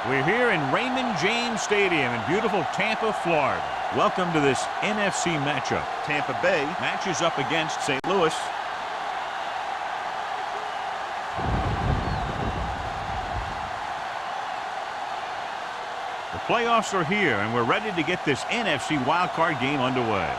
We're here in Raymond James Stadium in beautiful Tampa, Florida. Welcome to this NFC matchup. Tampa Bay matches up against St. Louis. The playoffs are here, and we're ready to get this NFC wildcard game underway.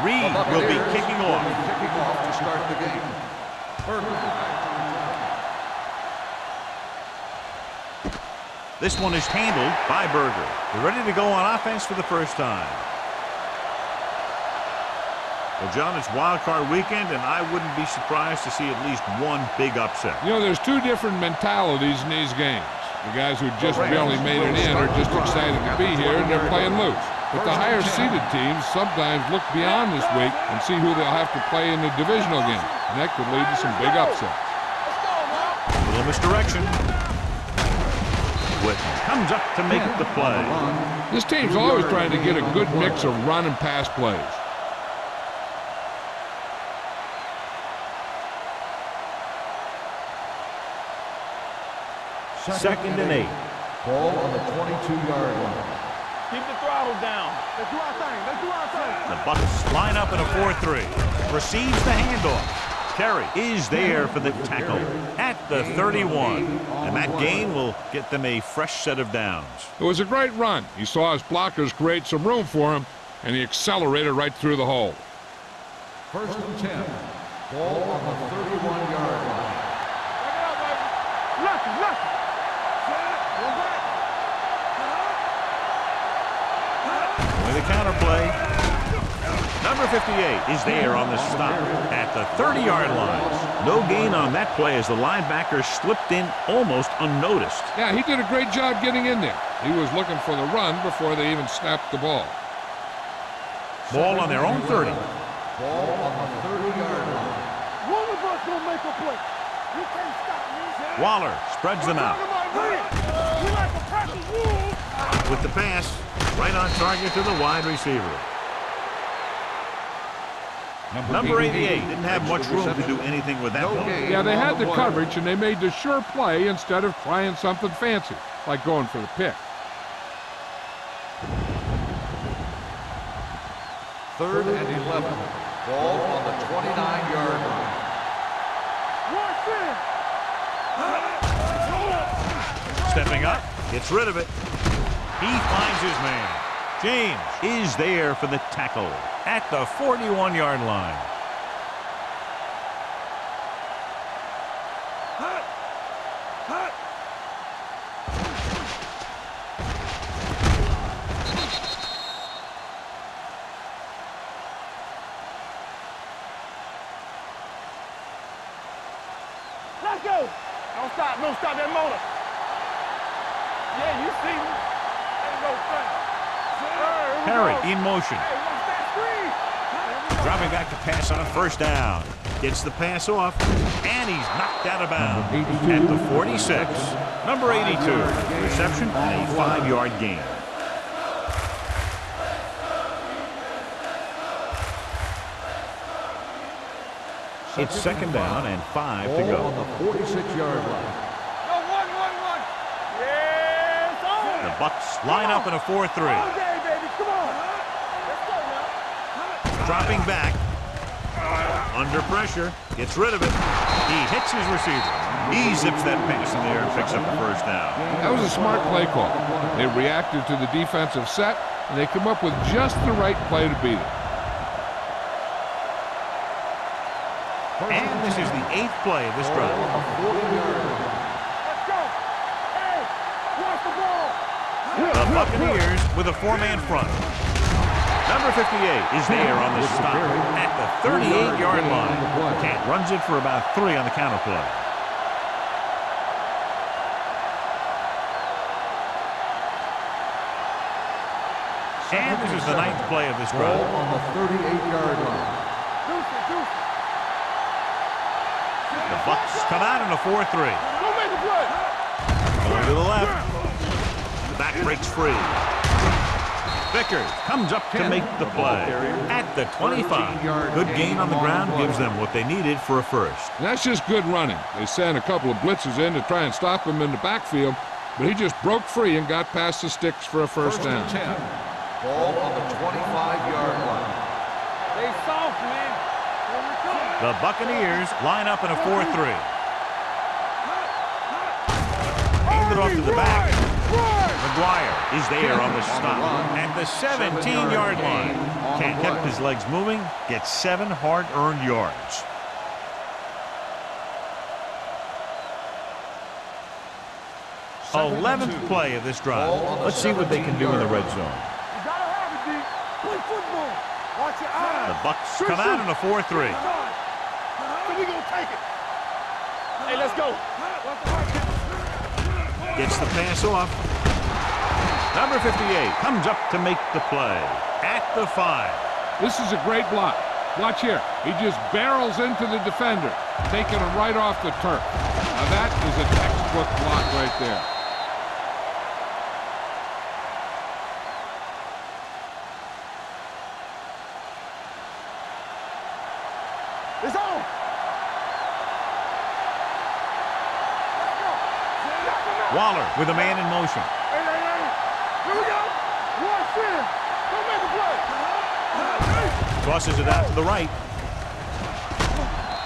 Reed will be kicking off. To start the game. This one is handled by Berger. They're ready to go on offense for the first time. Well, John, it's wild card weekend, and I wouldn't be surprised to see at least one big upset. You know, there's two different mentalities in these games. The guys who just barely made it in are just excited to be here, and they're playing loose. But the higher-seeded teams sometimes look beyond this week and see who they'll have to play in the divisional game. And that could lead to some big upsets. A little misdirection. Whitten comes up to make the play. This team's always trying to get a good mix of run and pass plays. Second and 8. Ball on the 22-yard line. Keep the throttle down. Let's do our thing. Let's do our thing. The Bucs line up in a 4-3. Receives the handoff. Terry is there for the tackle at the 31. And that gain will get them a fresh set of downs. It was a great run. He saw his blockers create some room for him, and he accelerated right through the hole. First and 10. Ball on the 31-yard line. Lucky. With a counter play. Number 58 is there on the stop at the 30-yard line. No gain on that play as the linebacker slipped in almost unnoticed. Yeah, he did a great job getting in there. He was looking for the run before they even snapped the ball. Ball on their own 30. Ball on the 30-yard line. One of us will make a play. You can't stop me. Waller spreads them out. You like to practice rules. With the pass, right on target to the wide receiver. Number 88 didn't have much room to do anything with that ball. Yeah, they had the coverage, and they made the sure play instead of trying something fancy, like going for the pick. Third and 11. Ball on the 29-yard line. Stepping up, gets rid of it. He finds his man. James is there for the tackle at the 41-yard line. Let's go. Don't stop that motor. Yeah, you see me. Ain't no thing. Harry in motion. Dropping back to pass on first down. Gets the pass off, and he's knocked out of bounds at the 46. Number 82, reception and a 5-yard gain. It's second down and 5 to go. On the 46-yard line. The Bucs line up in a 4-3. Dropping back. Under pressure. Gets rid of it. He hits his receiver. He zips that pass in there and picks up the first down. That was a smart play call. They reacted to the defensive set, and they came up with just the right play to beat it. And this is the 8th play of this drive. The Buccaneers with a 4-man front. Number 58 is there on the stop at the 38-yard line. Cat runs it for about 3 on the counter play. And this is the 9th play of this drive. On the 38-yard line. The Bucs come out in a 4-3. Go make the play. Going to the left. breaks free. Vickers comes up to make the play at the 25. Good gain on the ground gives them what they needed for a first. And that's just good running. They sent a couple of blitzes in to try and stop him in the backfield, but he just broke free and got past the sticks for a first down. And 10. Ball on the 25-yard line. Stay soft, man. The Buccaneers line up in a 4-3. Hand it off to the back. McGuire is there on the stop at the 17-yard line. Can't keep his legs moving. Gets 7 hard-earned yards. Second 11th play of this drive. Let's see what they can do in the red zone. You gotta have it, D. Play football. Watch your eyes. The Bucs come out in a 4-3. So we gonna take it. Hey, let's go. Gets the pass off. Number 58 comes up to make the play at the 5. This is a great block. Watch here. He just barrels into the defender, taking him right off the turf. Now that is a textbook block right there. It's on. Waller with a man in motion. Hey. Here we go. One center. Don't make a play. Tosses it out to the right.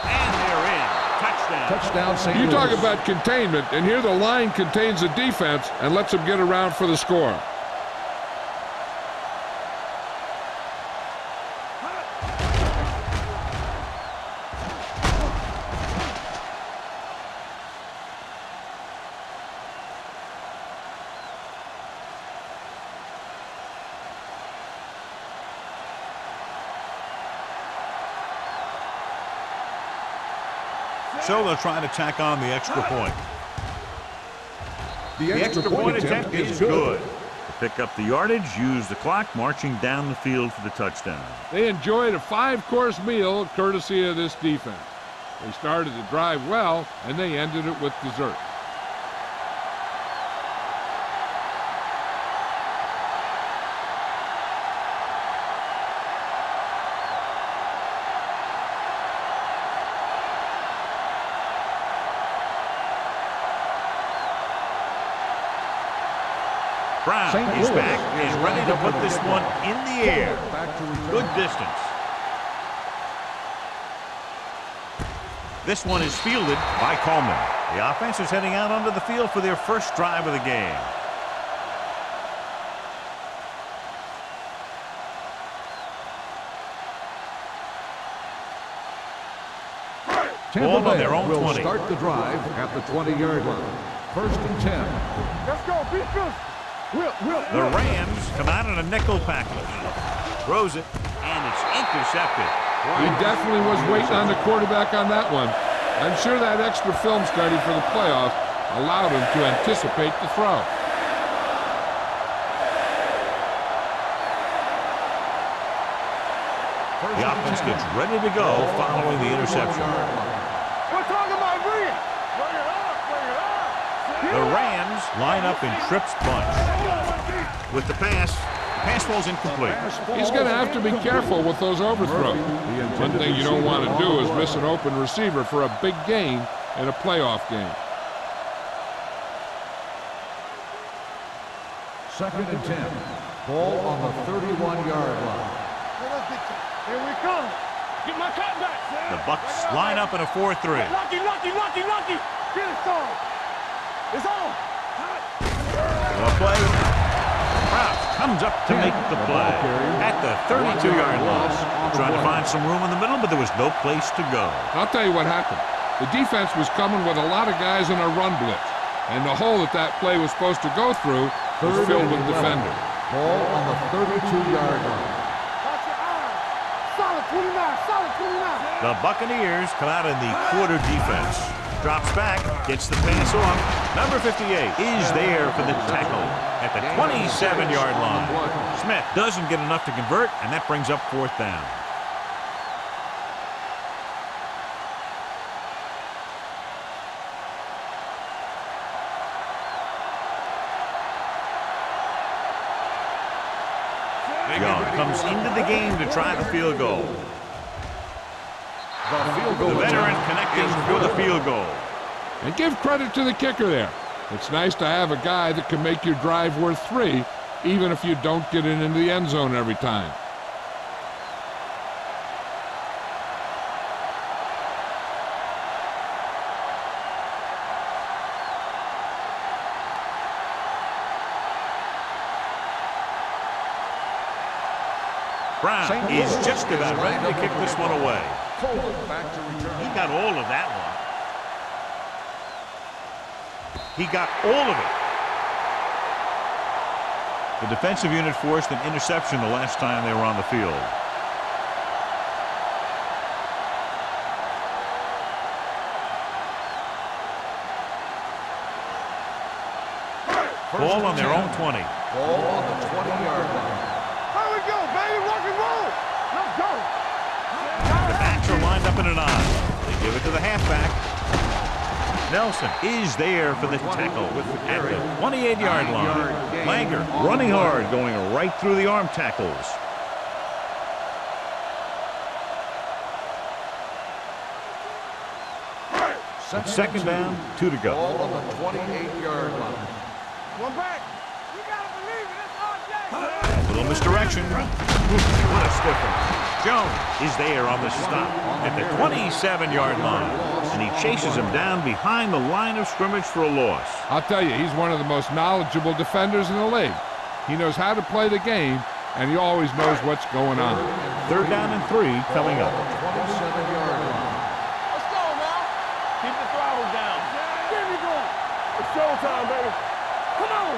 And they're in. Touchdown. Touchdown, St. You Louis. talk about containment, and here the line contains the defense and lets them get around for the score. So they'll try to tack on the extra point. The extra point attempt is good. To pick up the yardage, use the clock, marching down the field for the touchdown. They enjoyed a 5-course meal courtesy of this defense. They started the drive well, and they ended it with dessert. Brown is back, is ready to put this one in the air. Good distance. This one is fielded by Coleman. The offense is heading out onto the field for their first drive of the game. Tampa Ball on their Bay own will 20. start the drive at the 20-yard line. First and 10. Let's go. Beat this. The Rams come out in a nickel package. Throws it, and it's intercepted. He definitely was waiting on the quarterback on that one. I'm sure that extra film study for the playoffs allowed him to anticipate the throw. The offense gets ready to go following the interception. We're talking about bring it. Bring it up. The Rams line up in trips bunch. With the pass falls incomplete. He's going to have to be careful with those overthrows. One thing you don't want to do is miss an open receiver for a big gain in a playoff game. Second and 10. Ball on the 31-yard line. Here we come. Get my cut back. The Bucs line up in a 4-3. Lucky. Get it started. It's on. The play. Krause comes up to make the play at the 32-yard line. Trying to find some room in the middle, but there was no place to go. I'll tell you what happened. The defense was coming with a lot of guys in a run blitz, and the hole that play was supposed to go through was filled with defenders. Ball on the 32-yard line. Watch your eyes. Solid 29. The Buccaneers come out in the quarter defense. Drops back, gets the pass off. Number 58 is there for the tackle at the 27-yard line. Smith doesn't get enough to convert, and that brings up 4th down. Young comes into the game to try the field goal. The veteran connecting for the field goal. And give credit to the kicker there. It's nice to have a guy that can make your drive worth 3, even if you don't get it into the end zone every time. Brown is just about ready to kick this one away. Back to return. He got all of that one. He got all of it. The defensive unit forced an interception the last time they were on the field. Ball on their own 20. Ball on the 20-yard line. Here we go, baby. Rock and roll. Let's go. The backs are lined up in an I. They give it to the halfback. Nelson is there for the tackle at the 28-yard line. Langer running hard, going right through the arm tackles. Second down, 2 to go. Ball on the 28-yard line. One back. You got to believe it. It's RJ. Little misdirection. What a stiffer. Jones is there on the stop at the 27-yard line, and he chases him down behind the line of scrimmage for a loss. I'll tell you, he's one of the most knowledgeable defenders in the league. He knows how to play the game, and he always knows what's going on. Third down and 3 coming up. 27-yard line. Let's go, man. Keep the throttle down. Get me going. It's showtime, baby. Come on.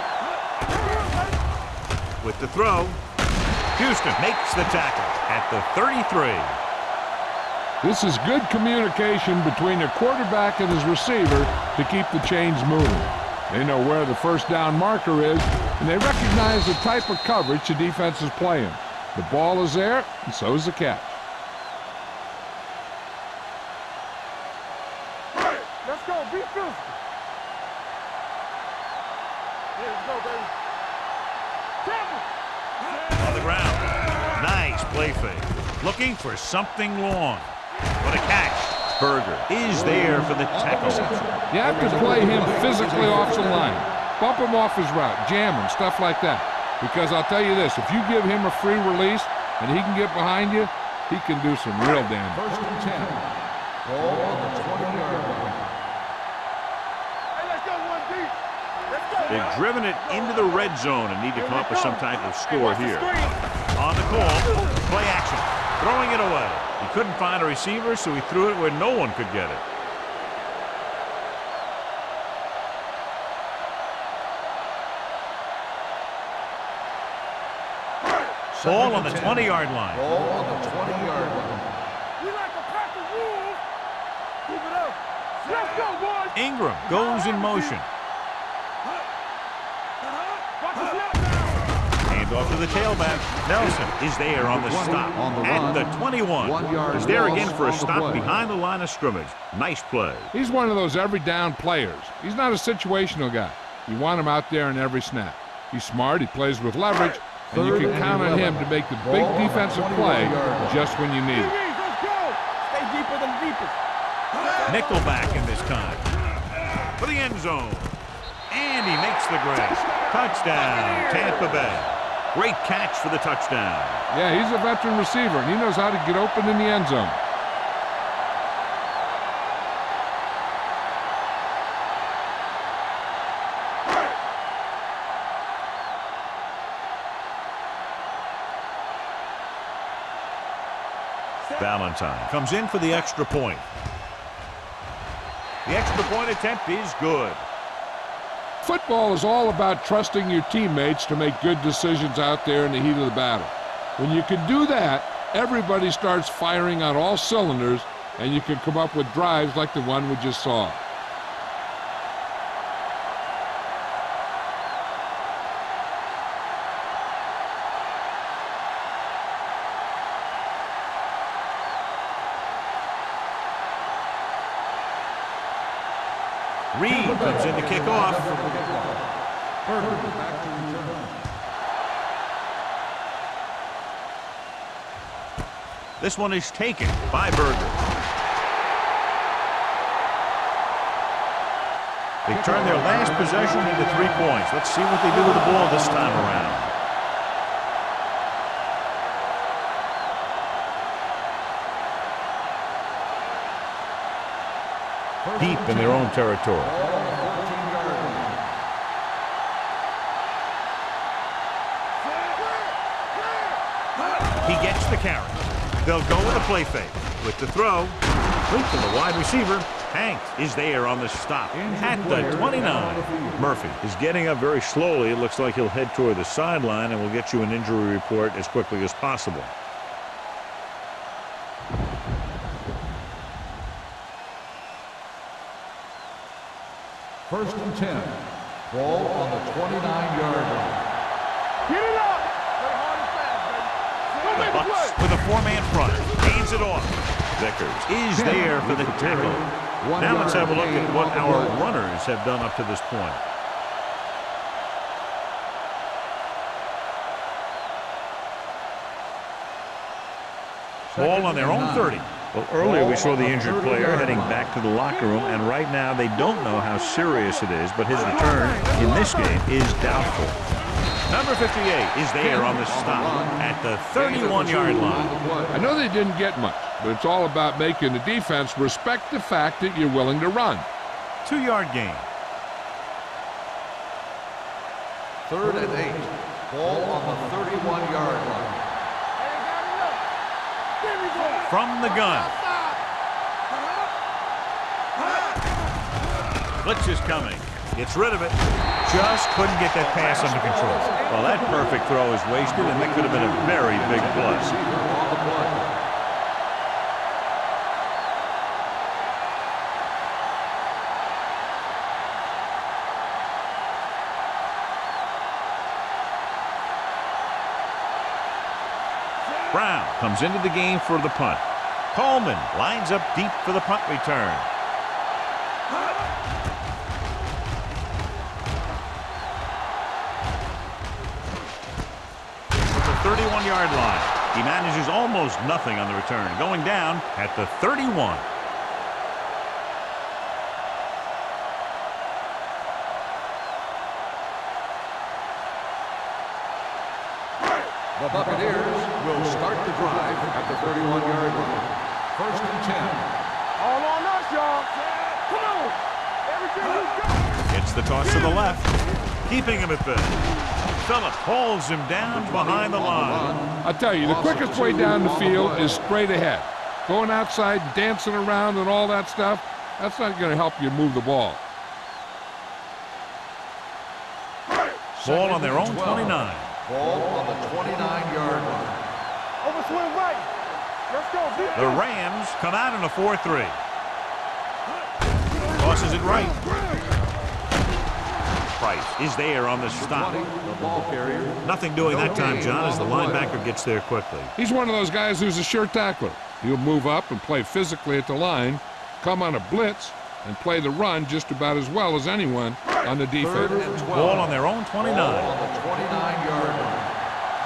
With the throw, Houston makes the tackle at the 33. This is good communication between the quarterback and his receiver to keep the chains moving. They know where the first down marker is, and they recognize the type of coverage the defense is playing. The ball is there, and so is the catch. Let's go. Be physical. Let's go, baby. Tampa. On the ground. Nice play fake. Looking for something long. What a catch. Berger is there for the tackle. You have to play him physically off the line. Bump him off his route, jam him, stuff like that. Because I'll tell you this, if you give him a free release and he can get behind you, he can do some real damage. First and 10. Ball on the 20-yard line. Hey, let's go one deep. Let's go. They've driven it into the red zone and need to come up with some type of score here. On the call, play action, throwing it away. He couldn't find a receiver, so he threw it where no one could get it. Ball on the 20-yard line. Ball on the 20-yard line. We like a pack of wolves. Keep it up. Let's go, boys. Ingram goes in motion. Watch the snap now. Hand off to the tailback. Nelson is there on the stop at the 21. 1 yard He's there again loss for a on the stop play. behind the line of scrimmage. Nice play. He's one of those every down players. He's not a situational guy. You want him out there in every snap. He's smart, he plays with leverage, and you can count on him to make the big defensive play just when you need it. Let's go. Stay deeper than deepest. Nickelback in this time. For the end zone. And he makes the grab. Touchdown, Tampa Bay. Great catch for the touchdown. Yeah, he's a veteran receiver, and he knows how to get open in the end zone. Valentine comes in for the extra point. The extra point attempt is good. Football is all about trusting your teammates to make good decisions out there in the heat of the battle. When you can do that, everybody starts firing on all cylinders, and you can come up with drives like the one we just saw. Reed comes in to kick off. Berger back to return. This one is taken by Berger. They turn their last possession into 3 points. Let's see what they do with the ball this time around. Deep in their own territory. He gets the carry. They'll go with a play fake. With the throw, complete to the wide receiver. Hanks is there on the stop at the 29. Murphy is getting up very slowly. It looks like he'll head toward the sideline, and we'll get you an injury report as quickly as possible. First and 10. Ball on the 29-yard line. Get it up! Play hard and fast, baby. Don't make a Bucks play. with a 4-man front. Hands it off. Vickers is there for the tackle. Now let's have a look at what our runners have done up to this point. Ball on their own 30. Well, earlier we saw the injured player heading back to the locker room, and right now they don't know how serious it is, but his return in this game is doubtful. Number 58 is there on the stop at the 31-yard line. I know they didn't get much, but it's all about making the defense respect the fact that you're willing to run. 2-yard gain. 3rd and 8. Ball on the 31-yard line. From the gun. Blitz is coming. Gets rid of it. Just couldn't get that pass under control. Well, that perfect throw is wasted, and that could have been a very big plus. Brown comes into the game for the punt. Coleman lines up deep for the punt return. At the 31-yard line. He manages almost nothing on the return. Going down at the 31. The Buccaneers will start the drive at the 31-yard line. First and 10. All on us, y'all. Come on. Everything you got. Gets the toss to the left. Keeping him at bay. Phillip pulls him down behind the line. I tell you, the quickest way down the field is straight ahead. Going outside, dancing around and all that stuff, that's not going to help you move the ball. Ball on their own 29. Ball on the 29-yard line. Over swing right. Let's go. Deep. The Rams come out in a 4-3. Tosses it right. Price is there on the stop. The ball carrier. Nothing doing that time, John, as the linebacker gets there quickly. He's one of those guys who's a sure tackler. He'll move up and play physically at the line, come on a blitz, and play the run just about as well as anyone on the defense. 3rd and 12. Ball on their own 29. Ball on the 29-yard line.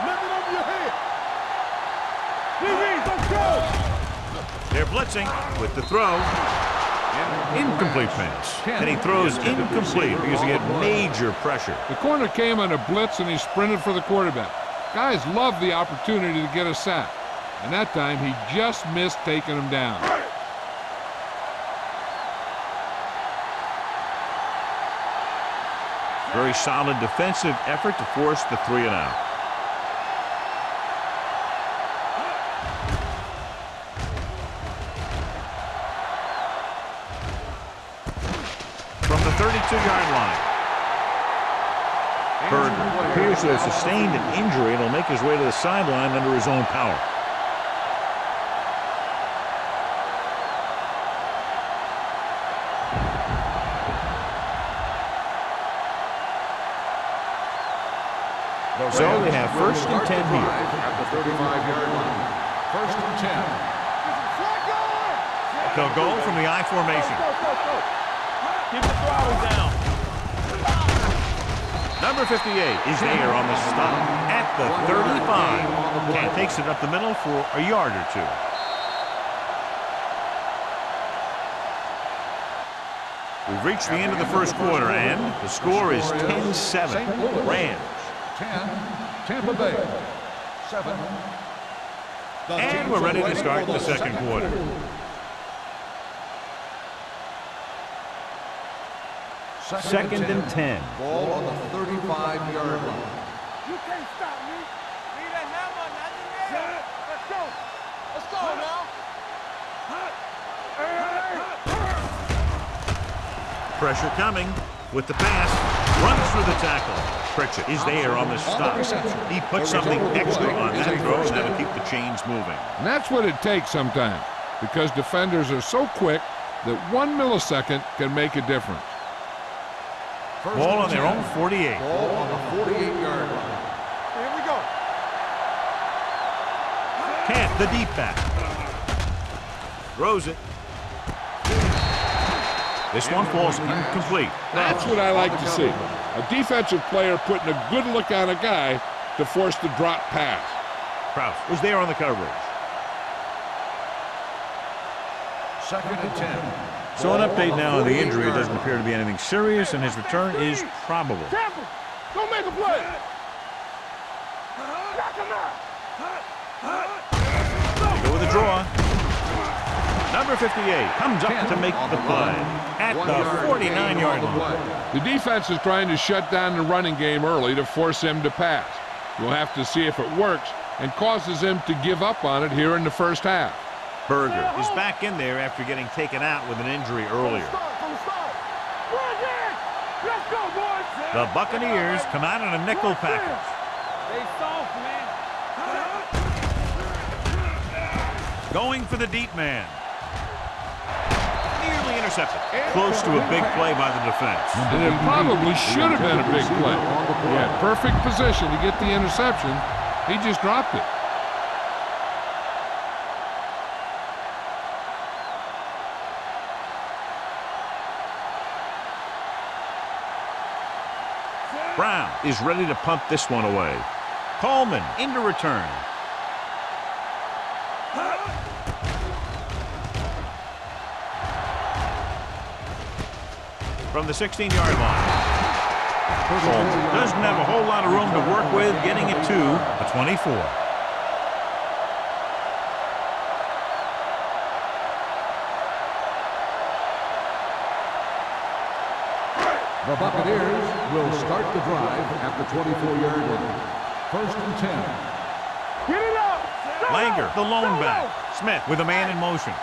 Lift it over your head. DBs, let's go. They're blitzing with the throw. Incomplete pass. And he throws incomplete because he had major pressure. The corner came on a blitz and he sprinted for the quarterback. Guys love the opportunity to get a sack. And that time he just missed taking him down. Very solid defensive effort to force the 3-and-out. From the 32-yard line. Berger appears to have sustained an injury and will make his way to the sideline under his own power. So they have first and 10 here. At the 35-yard line. First and 10. They'll go from the I formation. Go. Keep the throttle down. Number 58 is there on the stop at the 35. And takes it up the middle for a yard or two. We've reached the end of the first quarter, and the score is 10-7. St. Louis. Rams. 10, Tampa Bay 7. And we're ready to start the second quarter. Second and 10. Ball on the 35-yard line. You can't stop me. Need a hammer, nothing there. Let's go. Let's go now. Pressure coming with the pass. Runs through the tackle. Pritchett is there on the stop. He puts something extra on that throw, and that'll keep the chains moving. And that's what it takes sometimes, because defenders are so quick that 1 millisecond can make a difference. Ball on their own 48. Ball on the 48-yard line. Here we go. Camp, the deep back. Throws it. This one falls incomplete. That's what I like to see. A defensive player putting a good look on a guy to force the drop pass. Kraus was there on the coverage. Second and 10. So an update now on the injury. It doesn't appear to be anything serious, and his return is probable. Tampa, don't make a play. Knock him out. They go with a draw. Number 58 comes up to make the play at the 49-yard line. The defense is trying to shut down the running game early to force him to pass. We'll have to see if it works and causes him to give up on it here in the first half. Berger is back in there after getting taken out with an injury earlier. Let's go, boys. The Buccaneers come out in a nickel package. They soft, man. Going for the deep man. Nearly intercepted. Close to a big play by the defense. And it probably should have been a big play. He had perfect position to get the interception. He just dropped it. Brown is ready to punt this one away. Coleman into return. From the 16-yard line. Coleman doesn't have a whole lot of room to work with, getting it to the 24. The Buccaneers will start the drive at the 24-yard line. First and 10. Get it up. Langer, the lone back. Smith with a man in motion.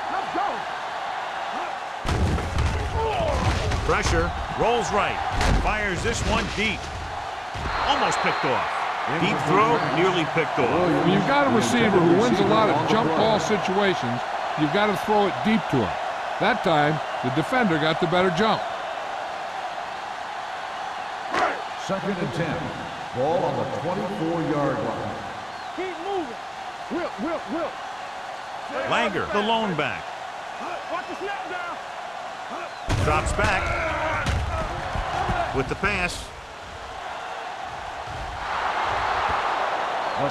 Let's go. Pressure, rolls right, fires this one deep. Almost picked off. Deep throw, nearly picked off. When you've got a receiver who wins a lot of jump ball situations, you've got to throw it deep to him. That time, the defender got the better jump. Second and 10. Ball on the 24-yard line. Keep moving. Whip. Langer, the lone back. Watch the snap down. Drops back with the pass.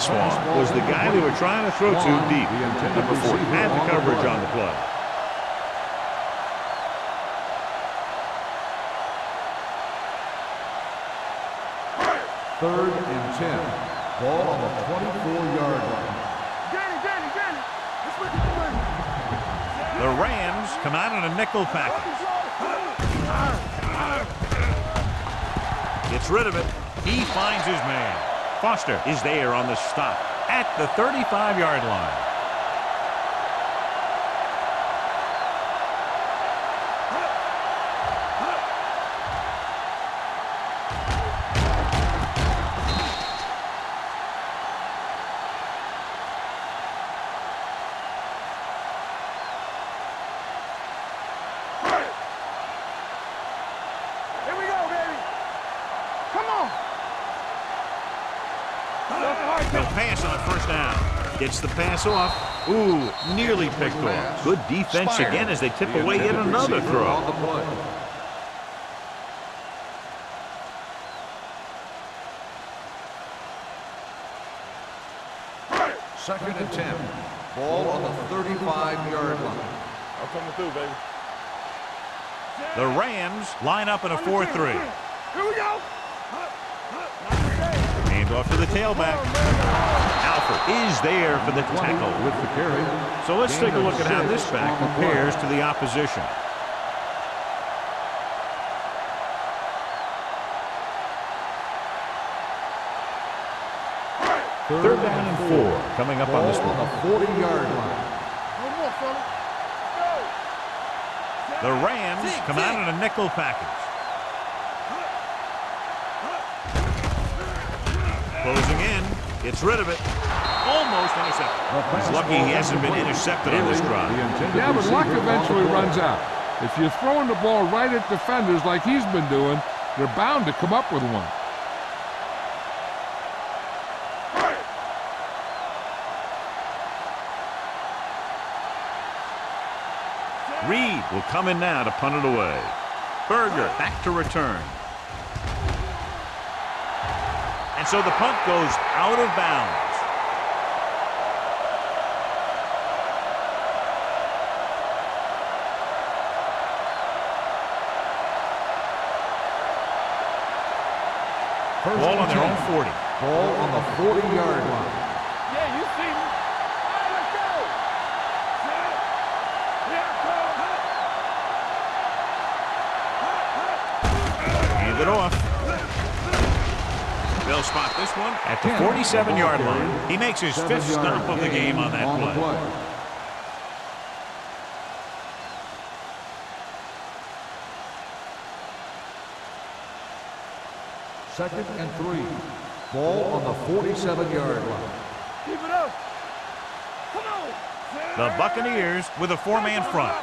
Swan was the guy they were trying to throw to deep. Number 40 had the coverage on the play. Third and 10. Ball on the 24-yard line. Danny. Let's look at the way. The Rams come out in a nickel package. Gets rid of it. He finds his man. Foster is there on the stop at the 35-yard line. Here we go, baby. Come on. No pass on first down. Gets the pass off. Ooh, nearly picked off. Good defense again as they tip away yet another throw. On the play. Second and 10. Ball on the 35-yard line. I'm coming through, baby. The Rams line up in a 4-3. Here we go. Hand off to the tailback. Alford is there for the tackle. With the carry. So let's take a look at how this back compares to the opposition. Third down and 4 coming up on this one. On the 40-yard line. One more, fella. Go. The Rams come out in a nickel package. Closing in. Gets rid of it. Almost intercepted. He's lucky he hasn't been intercepted on this drive. Yeah, but luck eventually runs out. If you're throwing the ball right at defenders like he's been doing, they're bound to come up with one. Reed will come in now to punt it away. Berger back to return. And so the punt goes out of bounds. Ball on their own 40. Ball on the 40-yard line. Yeah, you see me. All right, let's go. Hand it off. They'll spot this one at the 47-yard line. He makes his 5th stop of the game on that play. Second and 3. Ball on the 47-yard line. Keep it up. Come on. The Buccaneers with a 4-man front.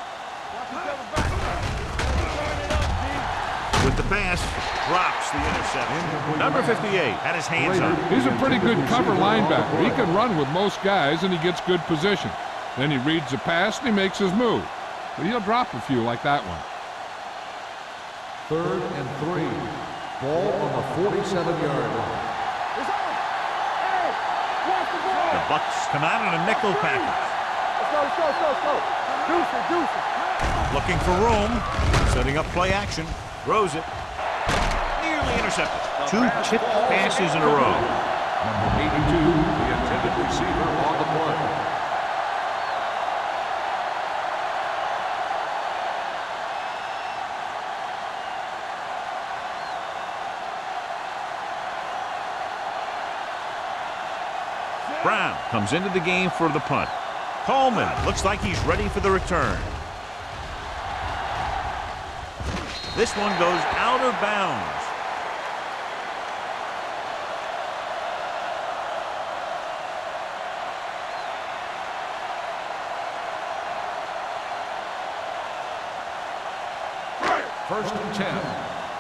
With the pass, drops the interception. Number 58 had his hands on it. He's a pretty good cover linebacker. He can run with most guys, and he gets good position. Then he reads the pass, and he makes his move. But he'll drop a few like that one. Third and 3. Ball on the 47-yard line. It's on. Hey, watch the ball. The Bucs come out in a nickel package. Let's go. Deuce it. Looking for room. Setting up play action. Throws it. Nearly intercepted. 2 tipped passes in a row. Number 82, the intended receiver on the play. Brown comes into the game for the punt. Coleman looks like he's ready for the return. This one goes out of bounds. First and 10.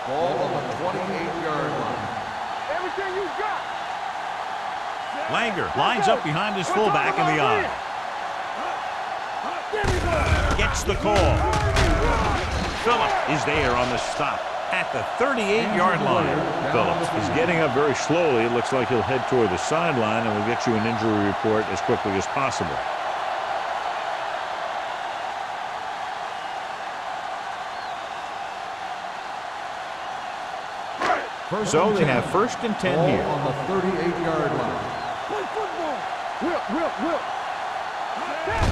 Ball on the 28-yard line. Everything you got. Langer lines up behind his fullback in the eye. Gets the call. Phillip is there on the stop at the 38-yard line. Phillips is getting up very slowly. It looks like he'll head toward the sideline, and we'll get you an injury report as quickly as possible. So they have first and 10 here. On the 38-yard line. Play football. Whip.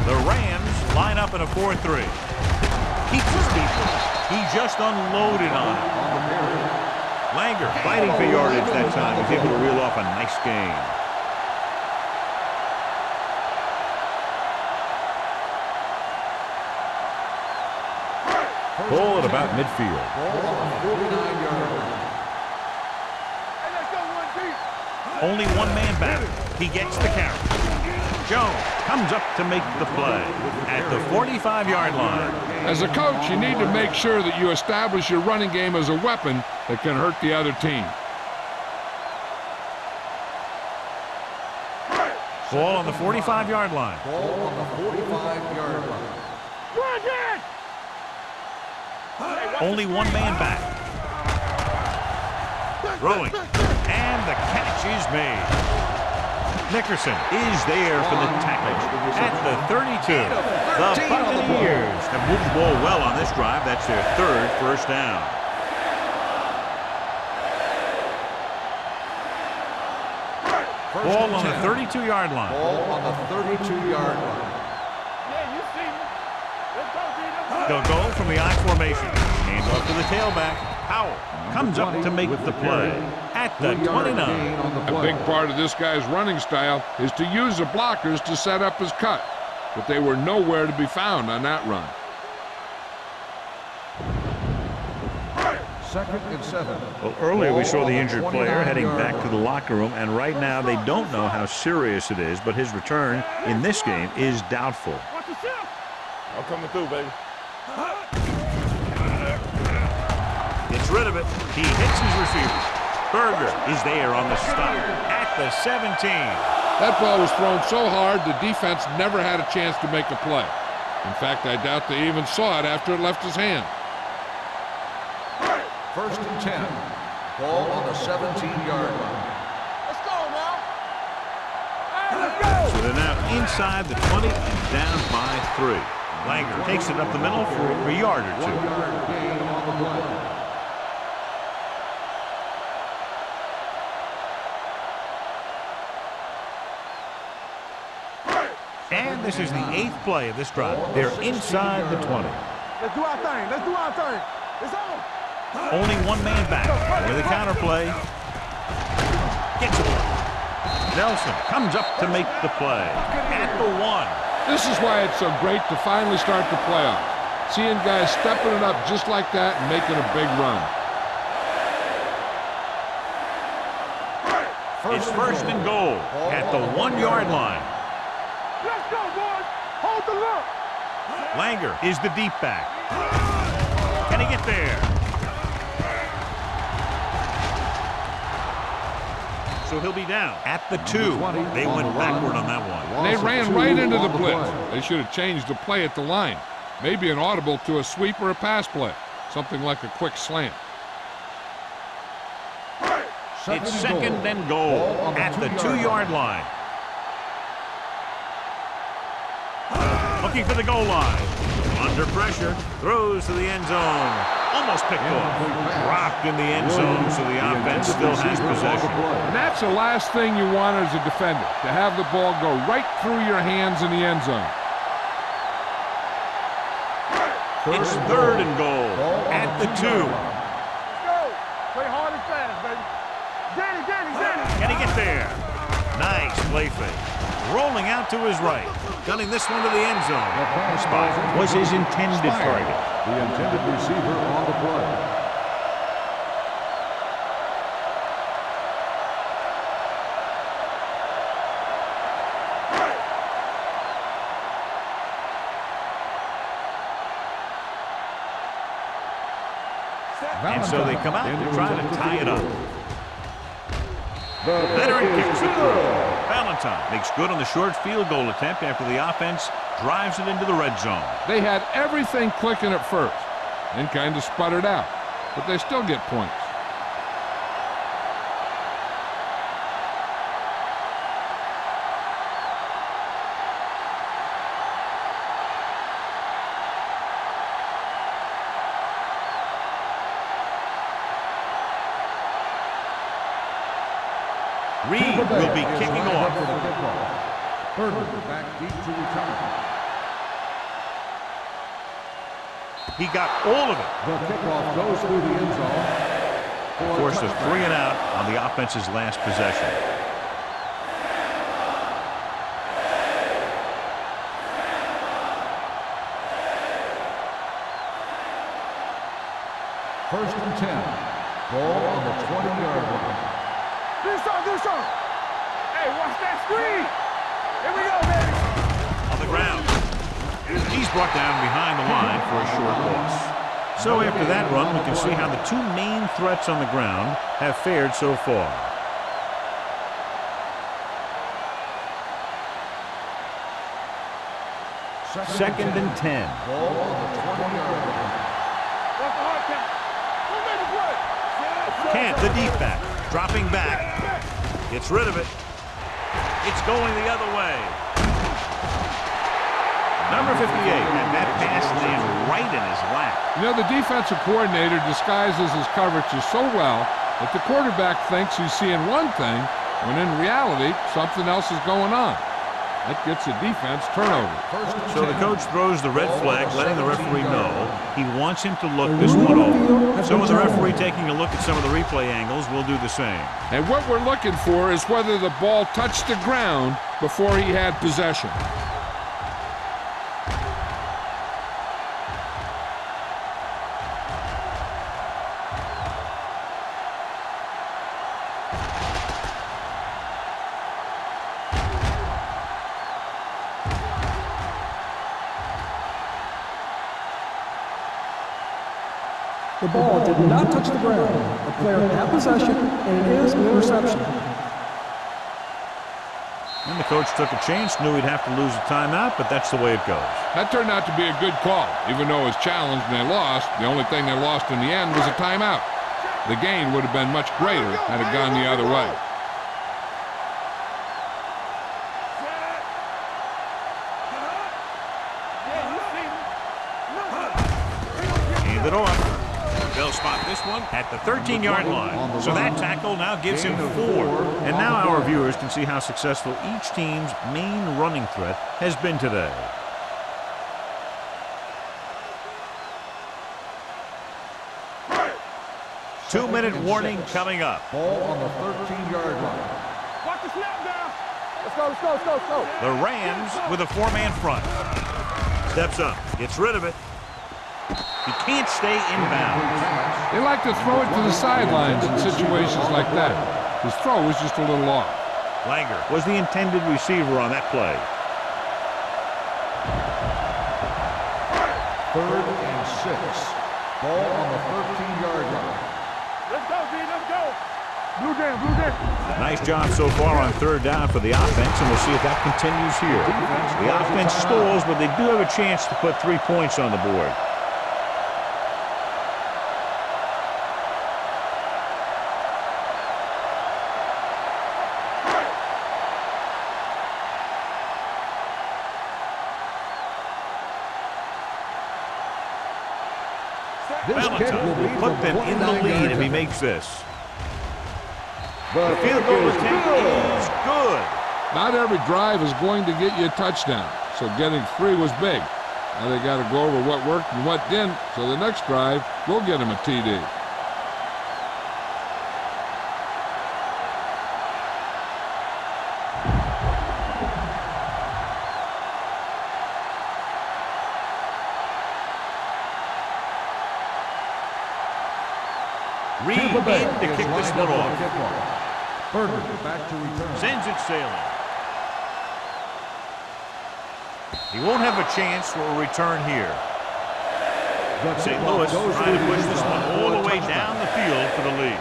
The Rams line up in a 4-3. Keeps his people. He just unloaded on it. Langer fighting for yardage that time. He's able to reel off a nice gain. Ball at about midfield. Ball on the 49-yard line. Hey, let's go one deep. Only one man back. He gets the carry. Jones comes up to make the play at the 45-yard line. As a coach, you need to make sure that you establish your running game as a weapon that can hurt the other team. Ball on the 45-yard line. Ball on the 45-yard line. Run it. Only one man back. Throwing. And the catch is made. Nickerson is there for the tackle at the 32. The Buccaneers have moved the ball well on this drive. That's their third first down. Ball on the 32-yard line. Ball on the 32-yard line. Yeah, you see me. Let's go, D. They'll go from the I formation. Hands off to the tailback. Powell comes up to make the play at the 29. A big part of this guy's running style is to use the blockers to set up his cut, but they were nowhere to be found on that run. 2nd and 7. Well, earlier we saw the injured player heading back to the locker room, and right now they don't know how serious it is, but his return in this game is doubtful. Watch the shift. I'm coming through, baby. Gets rid of it. He hits his receiver. Berger is there on the stop at the 17. That ball was thrown so hard the defense never had a chance to make a play. In fact, I doubt they even saw it after it left his hand. 1st and 10. Ball on the 17-yard line. Let's go now. Hey, let's go. So they're now inside the 20 and down by 3. Langer takes it up the middle for a yard or 2. 1-yard gain on the play. And this is the 8th play of this drive. They're inside the 20. Let's do our thing. Let's do our thing. It's on. Only one man back with a counter play. Gets it. Nelson comes up to make the play at the 1. This is why it's so great to finally start the playoffs. Seeing guys stepping it up just like that and making a big run. It's 1st and goal at the 1-yard line. Let's go, boys. Hold the look. Langer is the deep back. Can he get there? So he'll be down at the 2. They went backward on that one. They ran right into the blitz. They should have changed the play at the line. Maybe an audible to a sweep or a pass play. Something like a quick slant. It's 2nd and goal at the 2-yard line. Looking for the goal line. Under pressure. Throws to the end zone. Almost picked off. Dropped in the end zone, so the offense still has possession. And that's the last thing you want as a defender, to have the ball go right through your hands in the end zone. It's 3rd and goal at the 2. Let's go. Play hard and fast, baby. Danny. Can he get there? Nice play fake. Rolling out to his right. Gunning this one to the end zone. The spot was his intended target. The intended receiver on the play. And so they come out to try to tie it up. Veteran kicks it through. Valentine makes good on the short field goal attempt after the offense drives it into the red zone. They had everything clicking at first, then kind of sputtered out, but they still get points. Reed will be kicking off. Berger back deep to return. He got all of it. The kickoff goes through the end zone. Forced a 3 and out on the offense's last possession. First and 10. Ball on the 20-yard line. Do something. Hey, watch that screen. Here we go, baby. On the ground. He's brought down behind the line for a short loss. So after that run, we can see how the 2 main threats on the ground have fared so far. Second and 10. Ball on the 20-yard line. What's the hard count? Who made the play? Kent, the deep back, dropping back. Gets rid of it. It's going the other way. Number 58, and that pass landed right in his lap. You know, the defensive coordinator disguises his coverages so well that the quarterback thinks he's seeing one thing when in reality something else is going on. That gets a defense turnover. So the coach throws the red flag, letting the referee know he wants him to look this one over. So with the referee taking a look at some of the replay angles, we'll do the same. And what we're looking for is whether the ball touched the ground before he had possession. The ball did not touch the ground. The player had possession, and it is an interception. And the coach took a chance, knew he'd have to lose a timeout, but that's the way it goes. That turned out to be a good call. Even though it was challenged and they lost, the only thing they lost in the end was a timeout. The gain would have been much greater had it gone the other way. Hand it off. They'll spot this one at the 13-yard line. So that tackle now gives him 4. And now our viewers can see how successful each team's main running threat has been today. Two-minute warning coming up. Ball on the 13-yard line. Watch the snap down. Let's go, let's go, let's go, let's go. The Rams with a 4-man front. Steps up, gets rid of it. He can't stay inbound. They like to throw it to the sidelines in situations like that. His throw was just a little off. Langer was the intended receiver on that play. 3rd and 6. Ball on the 13-yard line. Let's go, B, let's go. Blue jam, blue jam. Nice job so far on 3rd down for the offense, and we'll see if that continues here. The offense stalls, but they do have a chance to put 3 points on the board. Valentine will put them in the lead if he makes this. The field goal attempt is good. Not every drive is going to get you a touchdown, so getting 3 was big. Now they got to go over what worked and what didn't, so the next drive will get him a TD. Reed in to kick this one off. Berger back to return. Sends it sailing. He won't have a chance for a return here. St. Louis trying to push this one all the way down the field for the lead.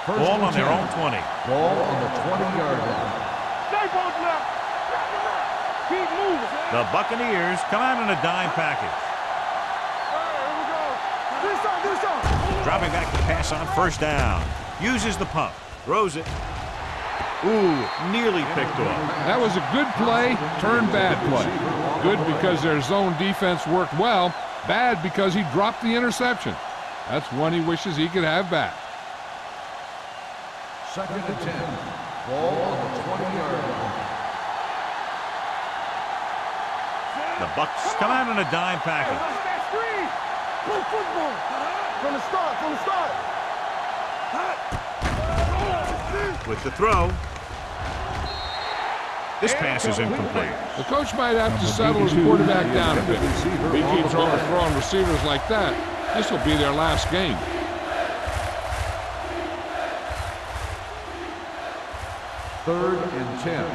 Ball on their own 20. Ball on the 20-yard line. Stay both left. Keep moving. The Buccaneers come out in a dime package. All right, here we go. Do something. Dropping back to pass on 1st down. Uses the pump. Throws it. Ooh, nearly picked off. That was a good play, turned bad play. Good because their zone defense worked well. Bad because he dropped the interception. That's one he wishes he could have back. 2nd and 10. Ball on the 20-yard line. The Bucs come out in a dime package. Watch that screen. Play football. From the start. With the throw. This pass is incomplete. The coach might have to settle his quarterback down a bit. If he keeps overthrowing receivers like that, this will be their last game. Third and 10.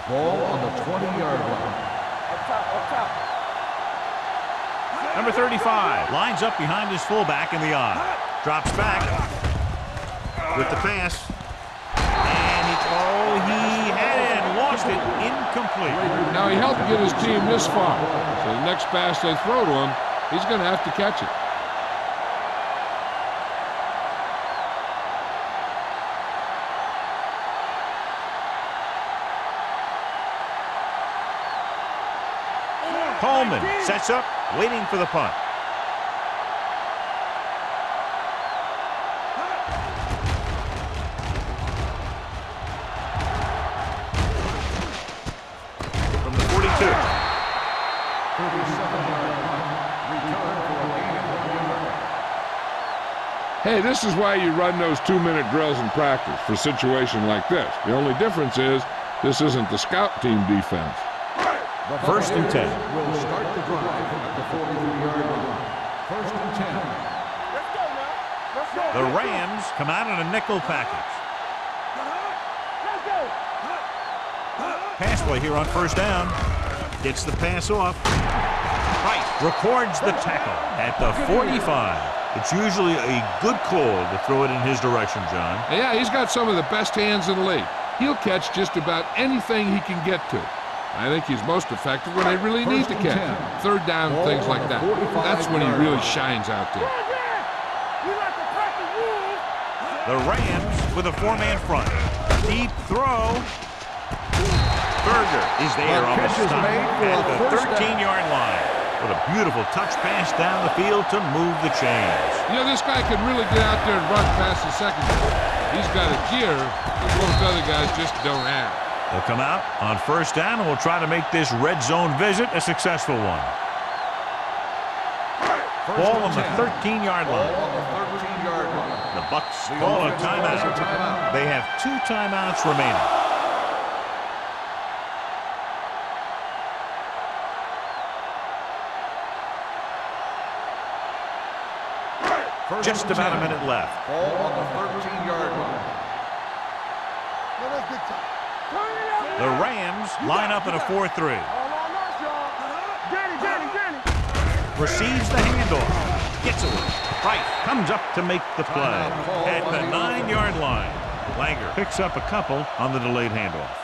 Ball on the 20-yard line. Up top. Number 35 lines up behind his fullback in the eye. Drops back with the pass. And he had it and lost it. Incomplete. Now he helped get his team this far. So the next pass they throw to him He's going to have to catch it. Coleman sets up, waiting for the punt. From the 42. 37-yard punt. Return for a gain of 1 yard. Hey, this is why you run those 2-minute drills in practice for a situation like this. The only difference is this isn't the scout team defense. First and 10. Will start the drive at the 43-yard line. First and 10. Let's go now. Let's go. The Rams come out in a nickel package. Let's go. Pass play here on first down. Gets the pass off. Price records the tackle at the 45. It's usually a good call to throw it in his direction, John. Yeah, he's got some of the best hands in the league. He'll catch just about anything he can get to. I think he's most effective when they really need to catch. Third down, things like that. That's when he really shines out there. You like to crack the rules. The Rams with a 4-man front. Deep throw. Berger is there on the stop at the 13-yard line. What a beautiful touch pass down the field to move the chains. You know, this guy can really get out there and run past the secondary. He's got a gear that most other guys just don't have. They'll come out on first down, and we'll try to make this red zone visit a successful one. Ball on the 13-yard line. The Bucs call a timeout. They have 2 timeouts remaining. Just about a minute left. Ball on the 13-yard line. The Rams line up in a 4-3. All on us, y'all. Danny. Receives the handoff. Gets away. Price comes up to make the play at the 9-yard line. Langer picks up a couple on the delayed handoff.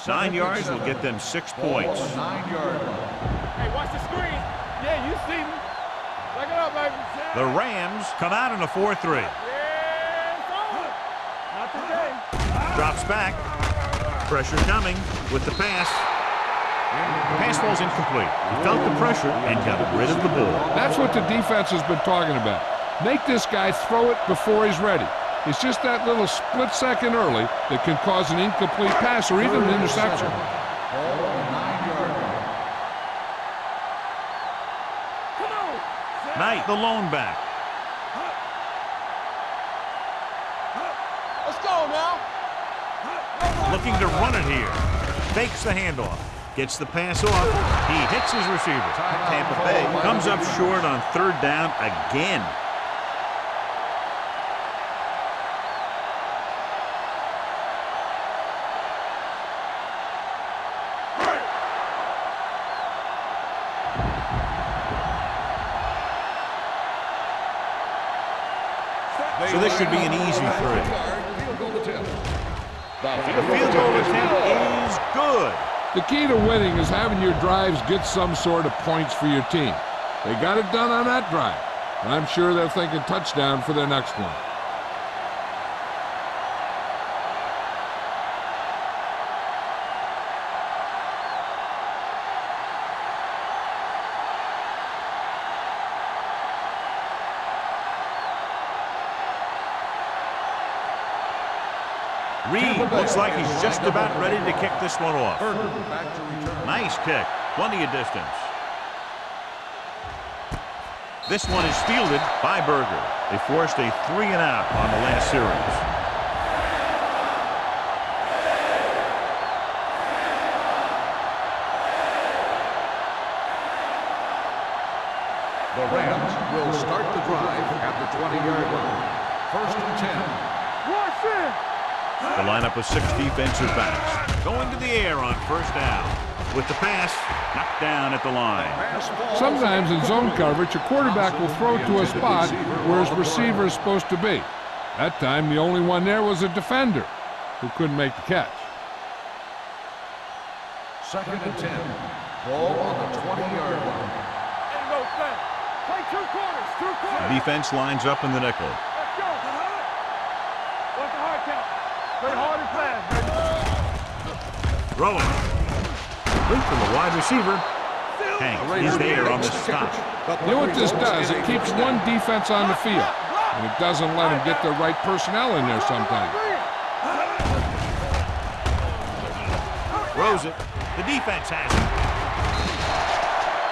Nine yards will get them 6 points. 9-yard line. Hey, watch the screen. Yeah, you see me. Back it up, baby. The Rams come out in a 4-3. Yeah, it's on. Not today. Drops back. Pressure coming with the pass. Pass ball's incomplete. He felt the pressure and got rid of the ball. That's what the defense has been talking about. Make this guy throw it before he's ready. It's just that little split second early that can cause an incomplete pass or even an interception. Ball on the 9-yard line. Come on. Knight, the lone back. Let's go now. Looking to run it here. Fakes the handoff. Gets the pass off. He hits his receiver. Tampa Bay comes up short on third down again. So this should be an easy 3. Field goal attempt. The field goal attempt is good. The key to winning is having your drives get some sort of points for your team. They got it done on that drive, and I'm sure they're thinking touchdown for their next one. Reed looks like he's just about ready to kick this one off. Back to return. Nice kick. Plenty of distance. This one is fielded by Berger. They forced a 3-and-out on the last series. The Rams will start the drive at the 20-yard line. First and 10. Watch it. The lineup of 6 defensive backs going to the air on first down. With the pass, knocked down at the line. Sometimes in zone coverage, a quarterback will throw to a spot where his receiver is supposed to be. That time, the only one there was a defender who couldn't make the catch. 2nd and 10. Ball on the 20-yard line. There you go, son. Play 2 quarters, 2 quarters. Defense lines up in the nickel. Let's go. What's the hard count? Play hard and fast, baby. Throwing. Complete from the wide receiver. Hank is there on the stop. You know what this does? It keeps one defense on the field, and it doesn't let them get the right personnel in there sometimes. Throws it. The defense has it.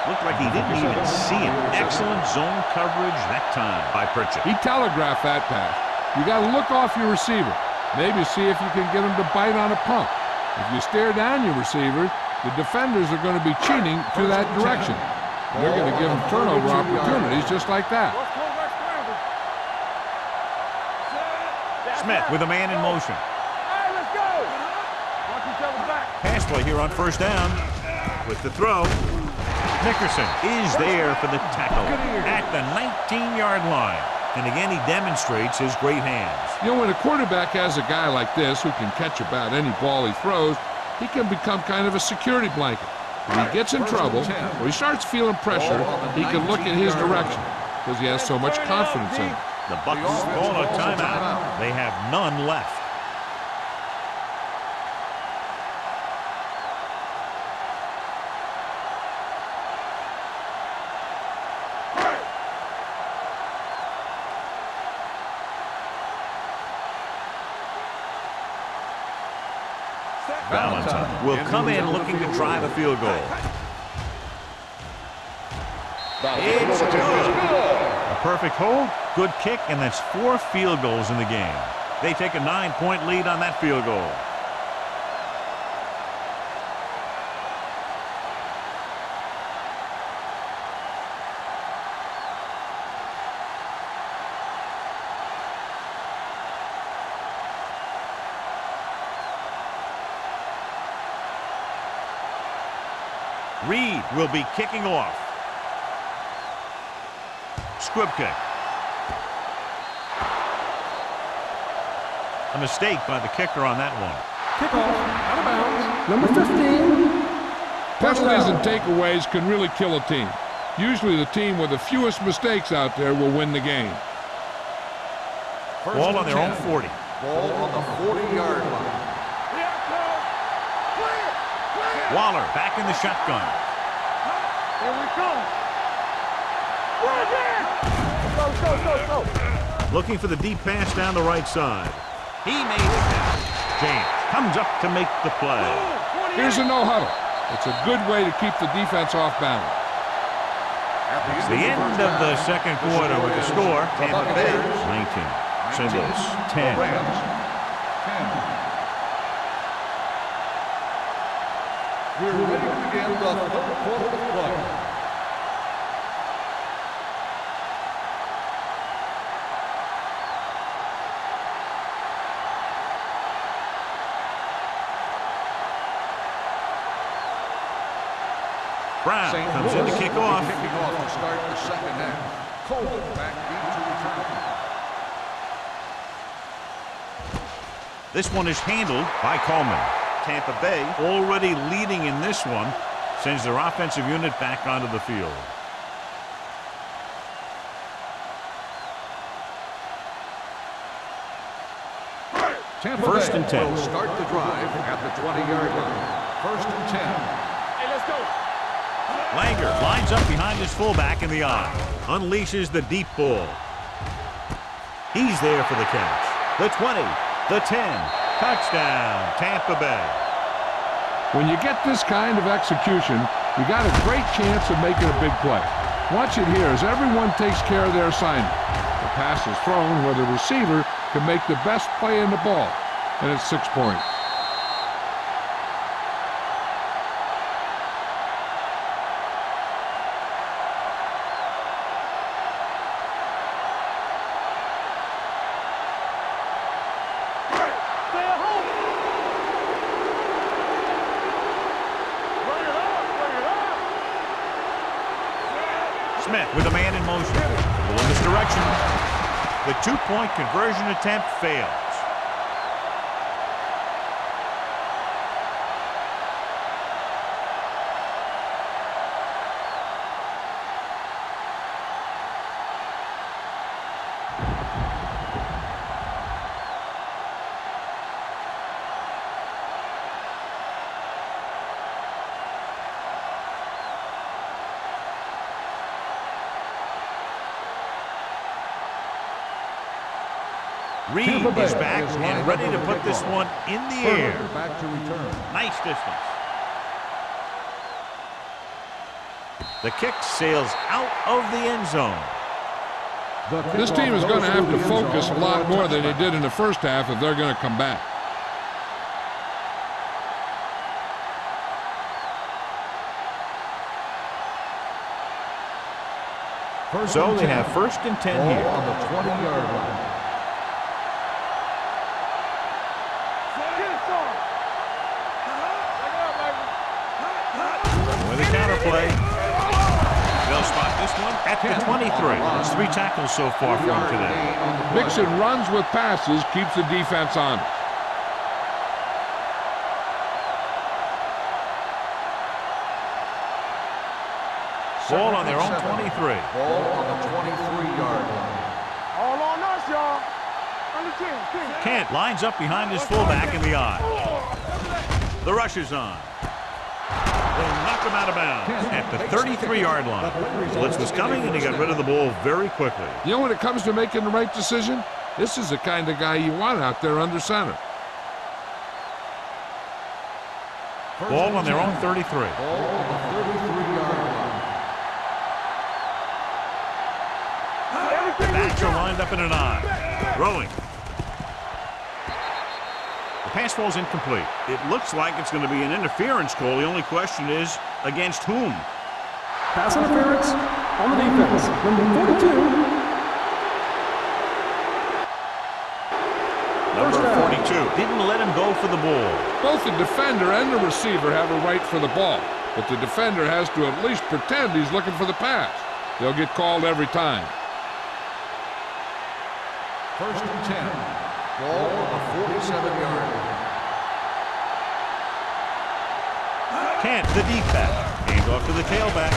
Looked like he didn't even see him. Excellent zone coverage that time by Pritchett. He telegraphed that pass. You got to look off your receiver. Maybe see if you can get him to bite on a pump. If you stare down your receivers, the defenders are going to be cheating to that direction. They're going to give them turnover opportunities just like that. Smith with a man in motion. Hey, let's go. Watch each other back. Pass play here on 1st down. With the throw, Nickerson is there for the tackle at the 19-yard line. And again, he demonstrates his great hands. You know, when a quarterback has a guy like this who can catch about any ball he throws, he can become kind of a security blanket. When he gets in trouble, or he starts feeling pressure, he can look in his direction because he has so much confidence in it. The Bucs call a timeout. They have none left. Valentine will come in looking to drive a field goal. It's good. A perfect hold, good kick, and that's 4 field goals in the game. They take a 9-point lead on that field goal. Reed will be kicking off. Squib kick. A mistake by the kicker on that one. Kickoff, out of bounds, number 15. Penalties and takeaways can really kill a team. Usually the team with the fewest mistakes out there will win the game. Ball on their own 40. Ball on the 40-yard line. Waller back in the shotgun. Here we come. Go. Looking for the deep pass down the right side. He made the catch. James comes up to make the play. Here's a no-huddle. It's a good way to keep the defense off balance. It's the end of the second quarter with the score. Tampa Bay 19. St. Louis 10. We're ready to begin the 3rd quarter of play. Brown comes in to kick off. Kicking off to start the 2nd half. Coleman back into return. This one is handled by Coleman. Tampa Bay already leading in this one, sends their offensive unit back onto the field. Tampa First Bay and 10. will start the drive at the 20-yard line. 1st and 10. Hey, let's go. Langer lines up behind his fullback in the eye. Unleashes the deep ball. He's there for the catch. The 20, the 10. Touchdown, Tampa Bay. When you get this kind of execution, you got a great chance of making a big play. Watch it here as everyone takes care of their assignment. The pass is thrown where the receiver can make the best play in the ball, and it's 6 points. Smith with a man in motion. A little misdirection. The two-point conversion attempt fails. Reed is back and ready to put this one in the air. Back to return. Nice distance. The kick sails out of the end zone. This team is going to have to focus a lot more than they did in the first half if they're going to come back. So they have 1st and 10 Ball here. on the 20-yard line. With a counterplay. They'll spot this one at the 23. There's 3 tackles so far for him today. Mixing runs with passes keeps the defense on. Ball on their own 23. Ball on the 23-yard line. All on us, y'all. Under 10. Kent lines up behind his fullback in the eye. The rush is on. They'll knock him out of bounds at the 33-yard line. Blitz was coming, and he got rid of the ball very quickly. You know, when it comes to making the right decision, this is the kind of guy you want out there under center. Ball on their own 33. Ball on the 33-yard line. The backs are lined up in an I. Throwing. The pass falls incomplete. It looks like it's going to be an interference call. The only question is, against whom? Pass interference on the defense. Number 42. Number 42 didn't let him go for the ball. Both the defender and the receiver have a right for the ball, but the defender has to at least pretend he's looking for the pass. They'll get called every time. 1st and 10. Ball on the 47-yard line. Kent, the deep back. Hand off to the tailback.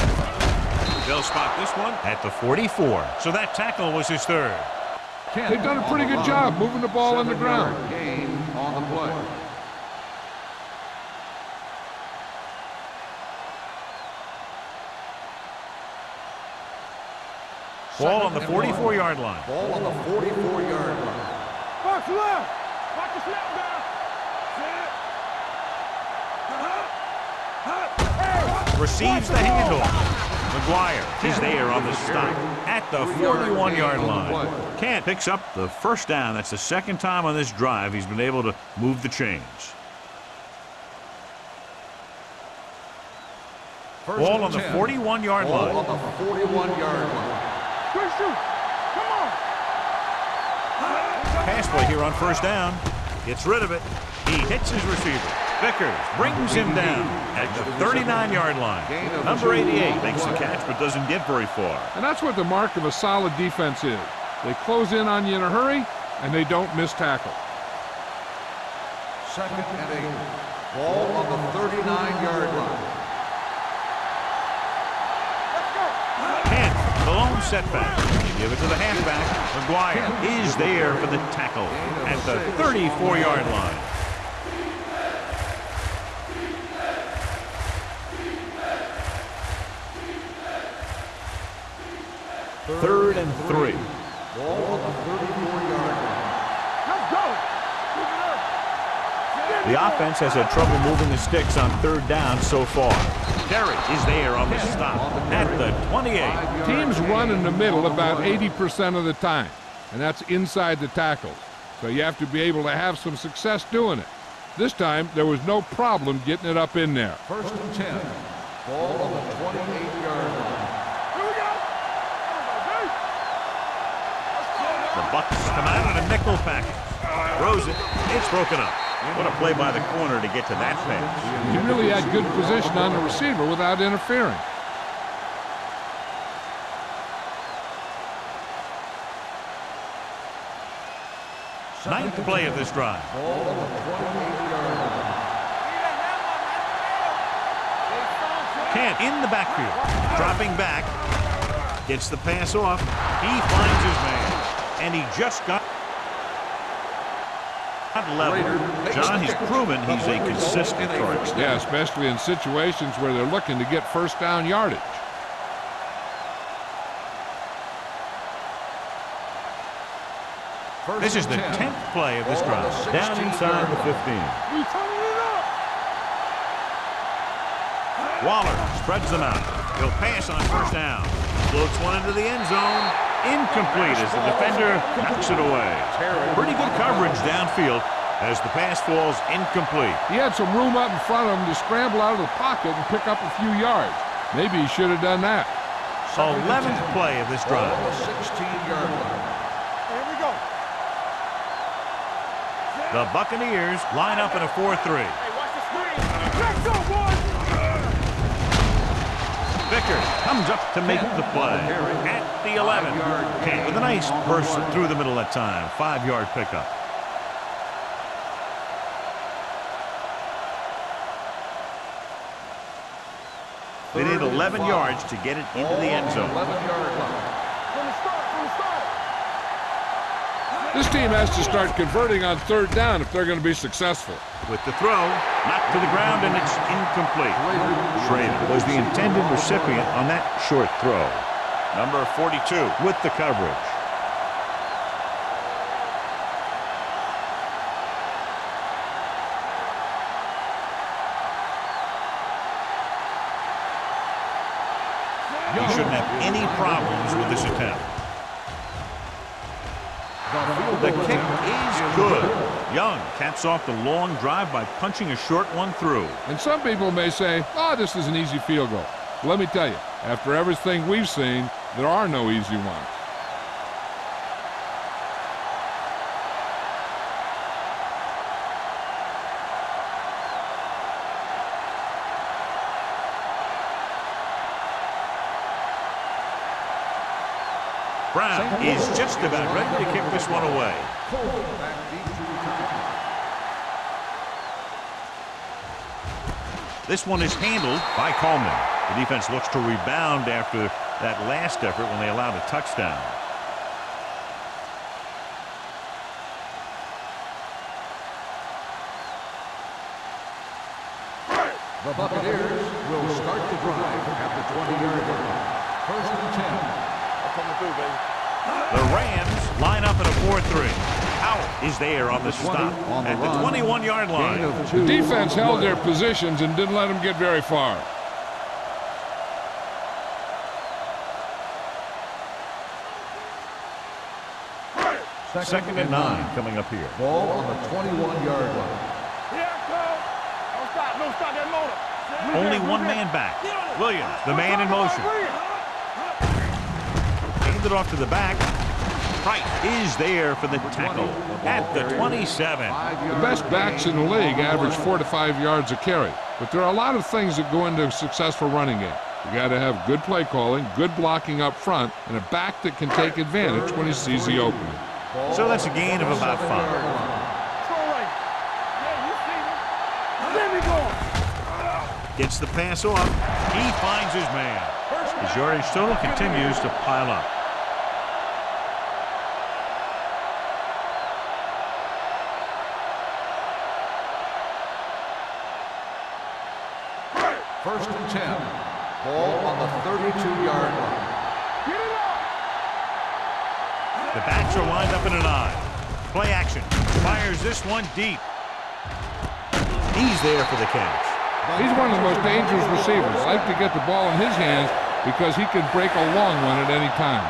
They'll spot this one at the 44. So that tackle was his 3rd. They've done a pretty good job moving the ball on the ground. 7-yard gain on the play. Ball on the 44-yard line. Ball on the 44-yard line. Box left. Watch the snap down. Receives the handoff. McGuire is there on the stop at the 41-yard line. Kent picks up the 1st down. That's the 2nd time on this drive he's been able to move the chains. Ball on the 41-yard line. Ball on the 41-yard line. Quick shoot. Come on. Pass play here on 1st down. Gets rid of it. He hits his receiver. Vickers brings him down at the 39-yard line. Number 88 makes the catch but doesn't get very far. And that's what the mark of a solid defense is. They close in on you in a hurry, and they don't miss tackle. 2nd and 8. Ball on the 39-yard line. Kent, the lone setback. They give it to the halfback. McGuire is there for the tackle at the 34-yard line. 3rd and 3. Ball on the 34-yard line. Let's go. The offense has had trouble moving the sticks on 3rd down so far. Derrick is there on the stop at the 28. Teams run in the middle about 80% of the time, and that's inside the tackles. So you have to be able to have some success doing it. This time, there was no problem getting it up in there. 1st and 10. Ball on the 28-yard line. Here we go. The Bucks come out in a nickel package. Throws it. It's broken up. What a play by the corner to get to that pass. He really had good position on the receiver without interfering. Ninth play of this drive. Ball on the 28-yard line. Kent in the backfield. Dropping back. Gets the pass off. He finds his man. And he just got level. John, he's proven he's a consistent target. Yeah, especially in situations where they're looking to get first down yardage. This is the 10th play of this drive. Down inside the 15. We turning it up. Waller spreads them out. He'll pass on first down. Floats one into the end zone. Incomplete as the defender knocks it away. Pretty good coverage downfield as the pass falls incomplete. He had some room up in front of him to scramble out of the pocket and pick up a few yards. Maybe he should have done that. 11th play of this drive. Ball on the 16-yard line. Here we go. The Buccaneers line up in a 4-3. Hey, watch the screen. Let's go, boys. Vickers comes up to make the play at the 11. Kent with a nice burst through the middle that time. 5-yard pickup. They need 11 yards to get it into the end zone. 11-yard line. From the start. This team has to start converting on third down if they're going to be successful. With the throw, knocked to the ground, and it's incomplete. Schrader was the intended recipient on that short throw. Number 42 with the coverage. He shouldn't have any problems with this attempt. The kick is good. Young caps off the long drive by punching a short one through. And some people may say, oh, this is an easy field goal. Let me tell you, after everything we've seen, there are no easy ones. Brown is just about ready to kick this one away. This one is handled by Coleman. The defense looks to rebound after that last effort when they allowed a touchdown. The Buccaneers will start the drive at the 20-yard line. First and 10. Coming through, baby. The Rams line up in a 4-3. Howard is there on the stop at the 21-yard line. The defense held their positions and didn't let them get very far. Second and 9 coming up here. Ball on the 21-yard line. Here I come. Don't stop that motor. Only one man back. Williams, the man in motion. Handed off to the back. Price is there for the tackle at the 27. The best backs in the league average 4 to 5 yards a carry. But there are a lot of things that go into a successful running game. You got to have good play calling, good blocking up front, and a back that can take advantage when he sees the opening. So that's a gain of about 5. Let me go. Gets the pass off. He finds his man. His yardage total continues to pile up. First and 10. Ball on the 32-yard line. The backs are lined up in an I. Play action. Fires this one deep. He's there for the catch. He's one of the most dangerous receivers. Like to get the ball in his hands because he can break a long one at any time.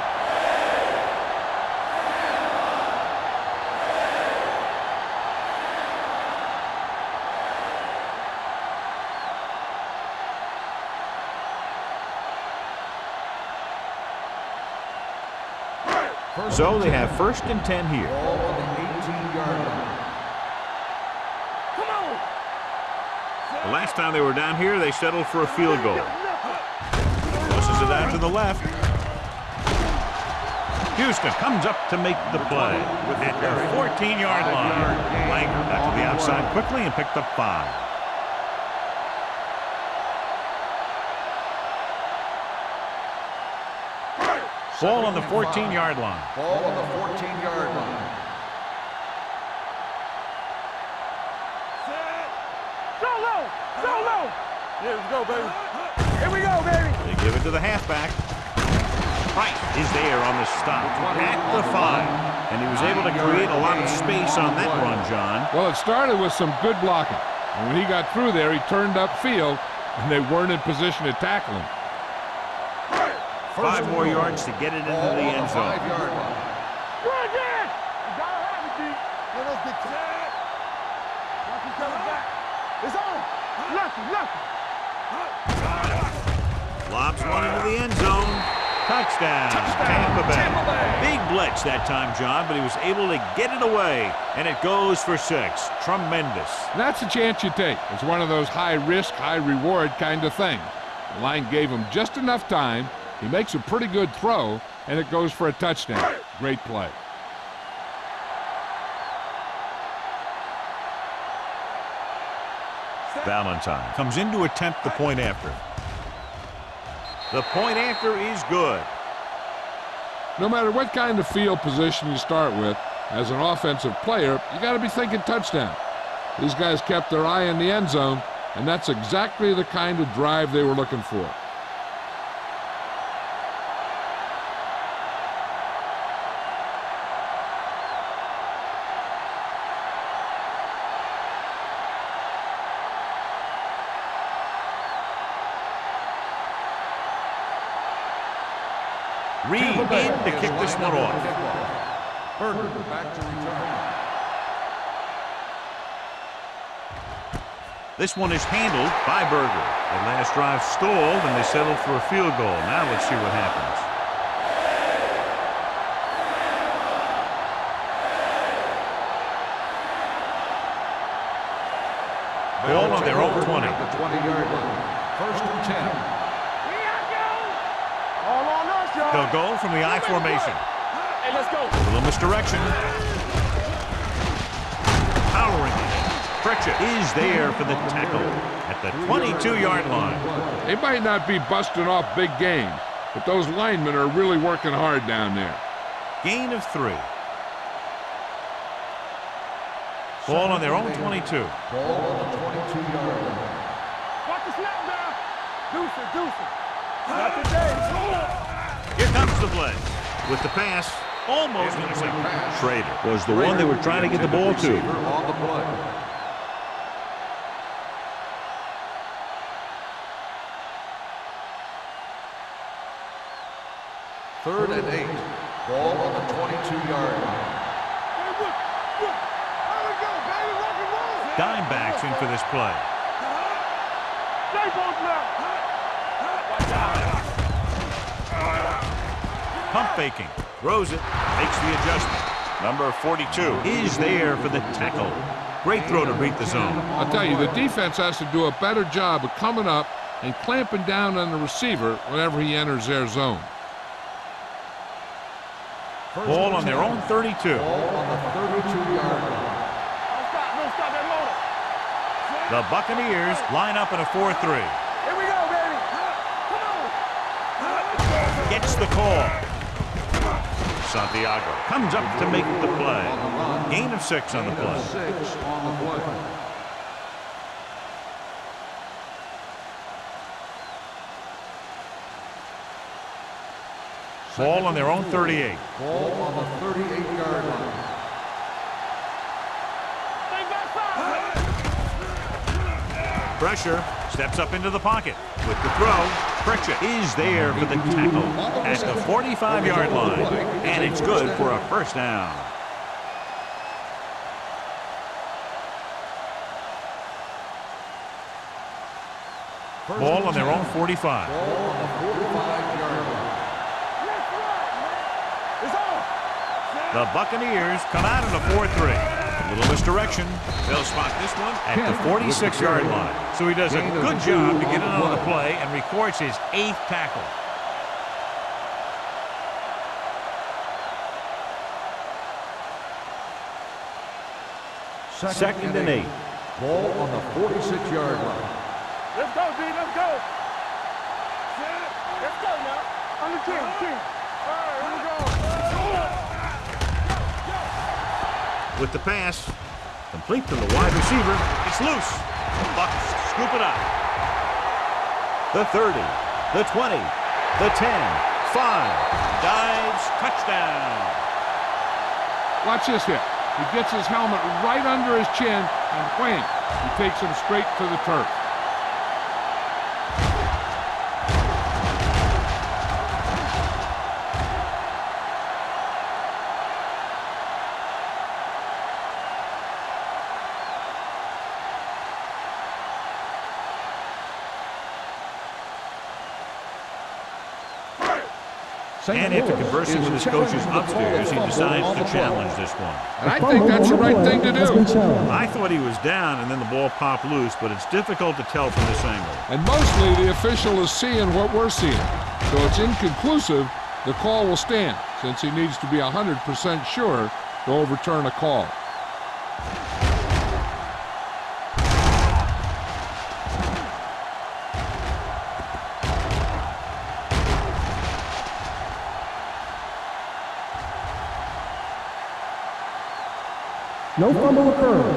So they have first and 10 here. Ball on the 18-yard line. Come on. The last time they were down here, they settled for a field goal. Tosses it out to the left. Houston comes up to make the play at their 14-yard line. Langer got to the outside quickly and picked up 5. Ball on the 14-yard line. Ball on the 14-yard line. Solo! Solo! Here we go, baby. Here we go, baby. They give it to the halfback. Price is there on the stop at the 5. And he was able to create a lot of space on that run, John. Well, it started with some good blocking. And when he got through there, he turned upfield, and they weren't in position to tackle him. 5 more yards to get it into the end zone. 5-yard line. Good, yeah. You gotta have it, D. Let us get to it. Lucky coming back. It's on. Lucky, lucky. Lobs one into the end zone. Touchdown. Tampa Bay. Big blitz that time, John, but he was able to get it away, and it goes for 6. Tremendous. And that's a chance you take. It's one of those high-risk, high-reward kind of things. The line gave him just enough time. He makes a pretty good throw, and it goes for a touchdown. Great play. Valentine comes in to attempt the point after. The point after is good. No matter what kind of field position you start with, as an offensive player, you got to be thinking touchdown. These guys kept their eye on the end zone, and that's exactly the kind of drive they were looking for. Reed in to kick this one off. Berger back to return. This one is handled by Berger. The last drive stalled, and they settled for a field goal. Now let's see what happens. Ball on their own 20. At the 20-yard line. 1st and 10. All on us, y'all. They'll go from the I formation. Hey, let's go. A little misdirection. Powering it. Pritchett is there for the tackle at the 22-yard line. They might not be busting off big games, but those linemen are really working hard down there. Gain of 3. Ball on their own 22. Ball on the 22-yard line. Watch the snap down. Deuce it, deuce it. Not today. Here comes the blitz. With the pass, almost intercepted. Schrader was the one they were trying to get the ball to. On the play. Third and 8. Ball on the 22-yard line. Dimebacks in for this play. Pump faking. Throws it. Makes the adjustment. Number 42 is there for the tackle. Great throw to beat the zone. I'll tell you, the defense has to do a better job of coming up and clamping down on the receiver whenever he enters their zone. Ball on their own 32. Ball on the 32-yard line. Don't stop that motor. The Buccaneers line up in a 4-3. Here we go, baby. Come on. Gets the call. Santiago comes up to make the play. Gain of 6 on the play. 6 on the play. Ball on their own 38. Ball on the 38-yard line. Pressure. Steps up into the pocket. With the throw, Pritchett is there for the tackle at the 45-yard line. And it's good for a first down. Ball on their own 45. Ball on the 45-yard line. The Buccaneers come out in a 4-3. A little misdirection. They'll spot this one at the 46-yard line. So he does a good job to get it on the play and records his 8th tackle. 2nd and 8. Ball on the 46-yard line. Let's go, D. Let's go. Let's go now. On the 10. All right, here we go. With the pass, complete to the wide receiver. It's loose. The Bucs scoop it up. The 30, the 20, the 10, 5. Dives, touchdown. Watch this hit. He gets his helmet right under his chin, and wham, he takes him straight to the turf. And after conversing with his coaches upstairs, he decides to challenge this one. And I think that's the right thing to do. I thought he was down, and then the ball popped loose, but it's difficult to tell from this angle. And mostly the official is seeing what we're seeing. So it's inconclusive. The call will stand, since he needs to be 100% sure to overturn a call. No fumble occurred.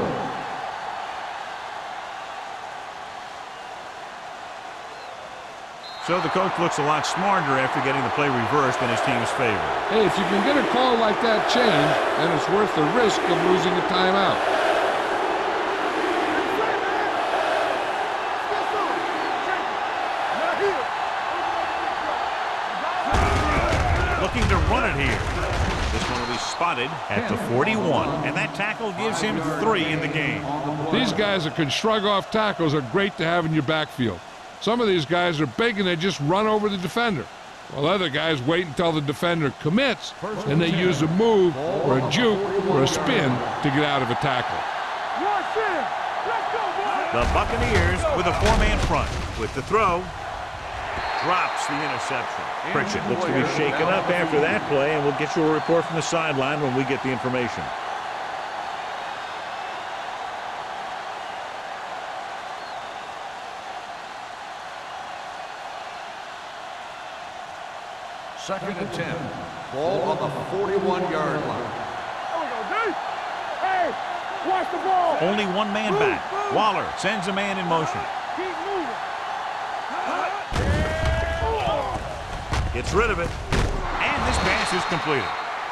So the coach looks a lot smarter after getting the play reversed in his team's favor. Hey, if you can get a call like that changed, then it's worth the risk of losing a timeout. Looking to run it here. This one will be spotted at the 41, and that tackle gives him 3 in the game. These guys that can shrug off tackles are great to have in your backfield. Some of these guys are big and they just run over the defender, while other guys wait until the defender commits, and they use a move or a juke or a spin to get out of a tackle. The Buccaneers with a 4-man front. With the throw, drops the interception. Pritchett looks to be shaken up after that play, and we'll get you a report from the sideline when we get the information. Second and 10. Ball on the 41-yard line. There we go, D. Hey, watch the ball. Only one man back. Waller sends a man in motion. Keep moving. Gets rid of it. And this pass is completed.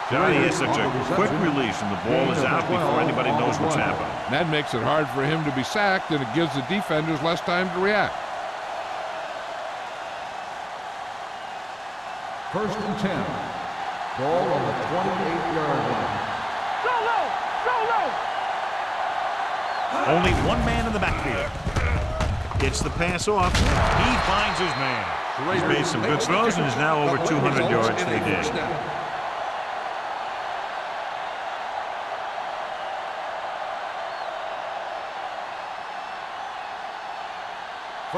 Johnny is such a quick release, and the ball is out before anybody knows what's happened. That makes it hard for him to be sacked, and it gives the defenders less time to react. First and 10. Ball on the 28-yard line. Go low. Go low. Only one man in the backfield. Gets the pass off. He finds his man. He's made some good throws and is now over 200 yards for the day.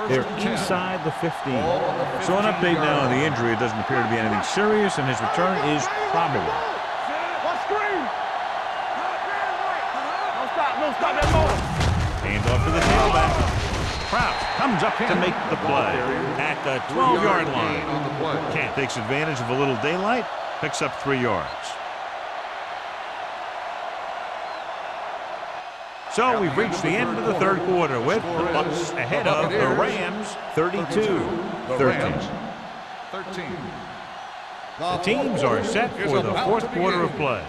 They're inside the 15. So an update now on the injury. It doesn't appear to be anything serious, and his return is probable. What screen? Don't stop that motor. Hand off to the tailback. Kraut comes up to make the play at the 12-yard line. Kent takes advantage of a little daylight, picks up 3 yards. So we've reached the end of the third quarter with the Bucs ahead of the Rams 32-13. The teams are set for the fourth quarter of play.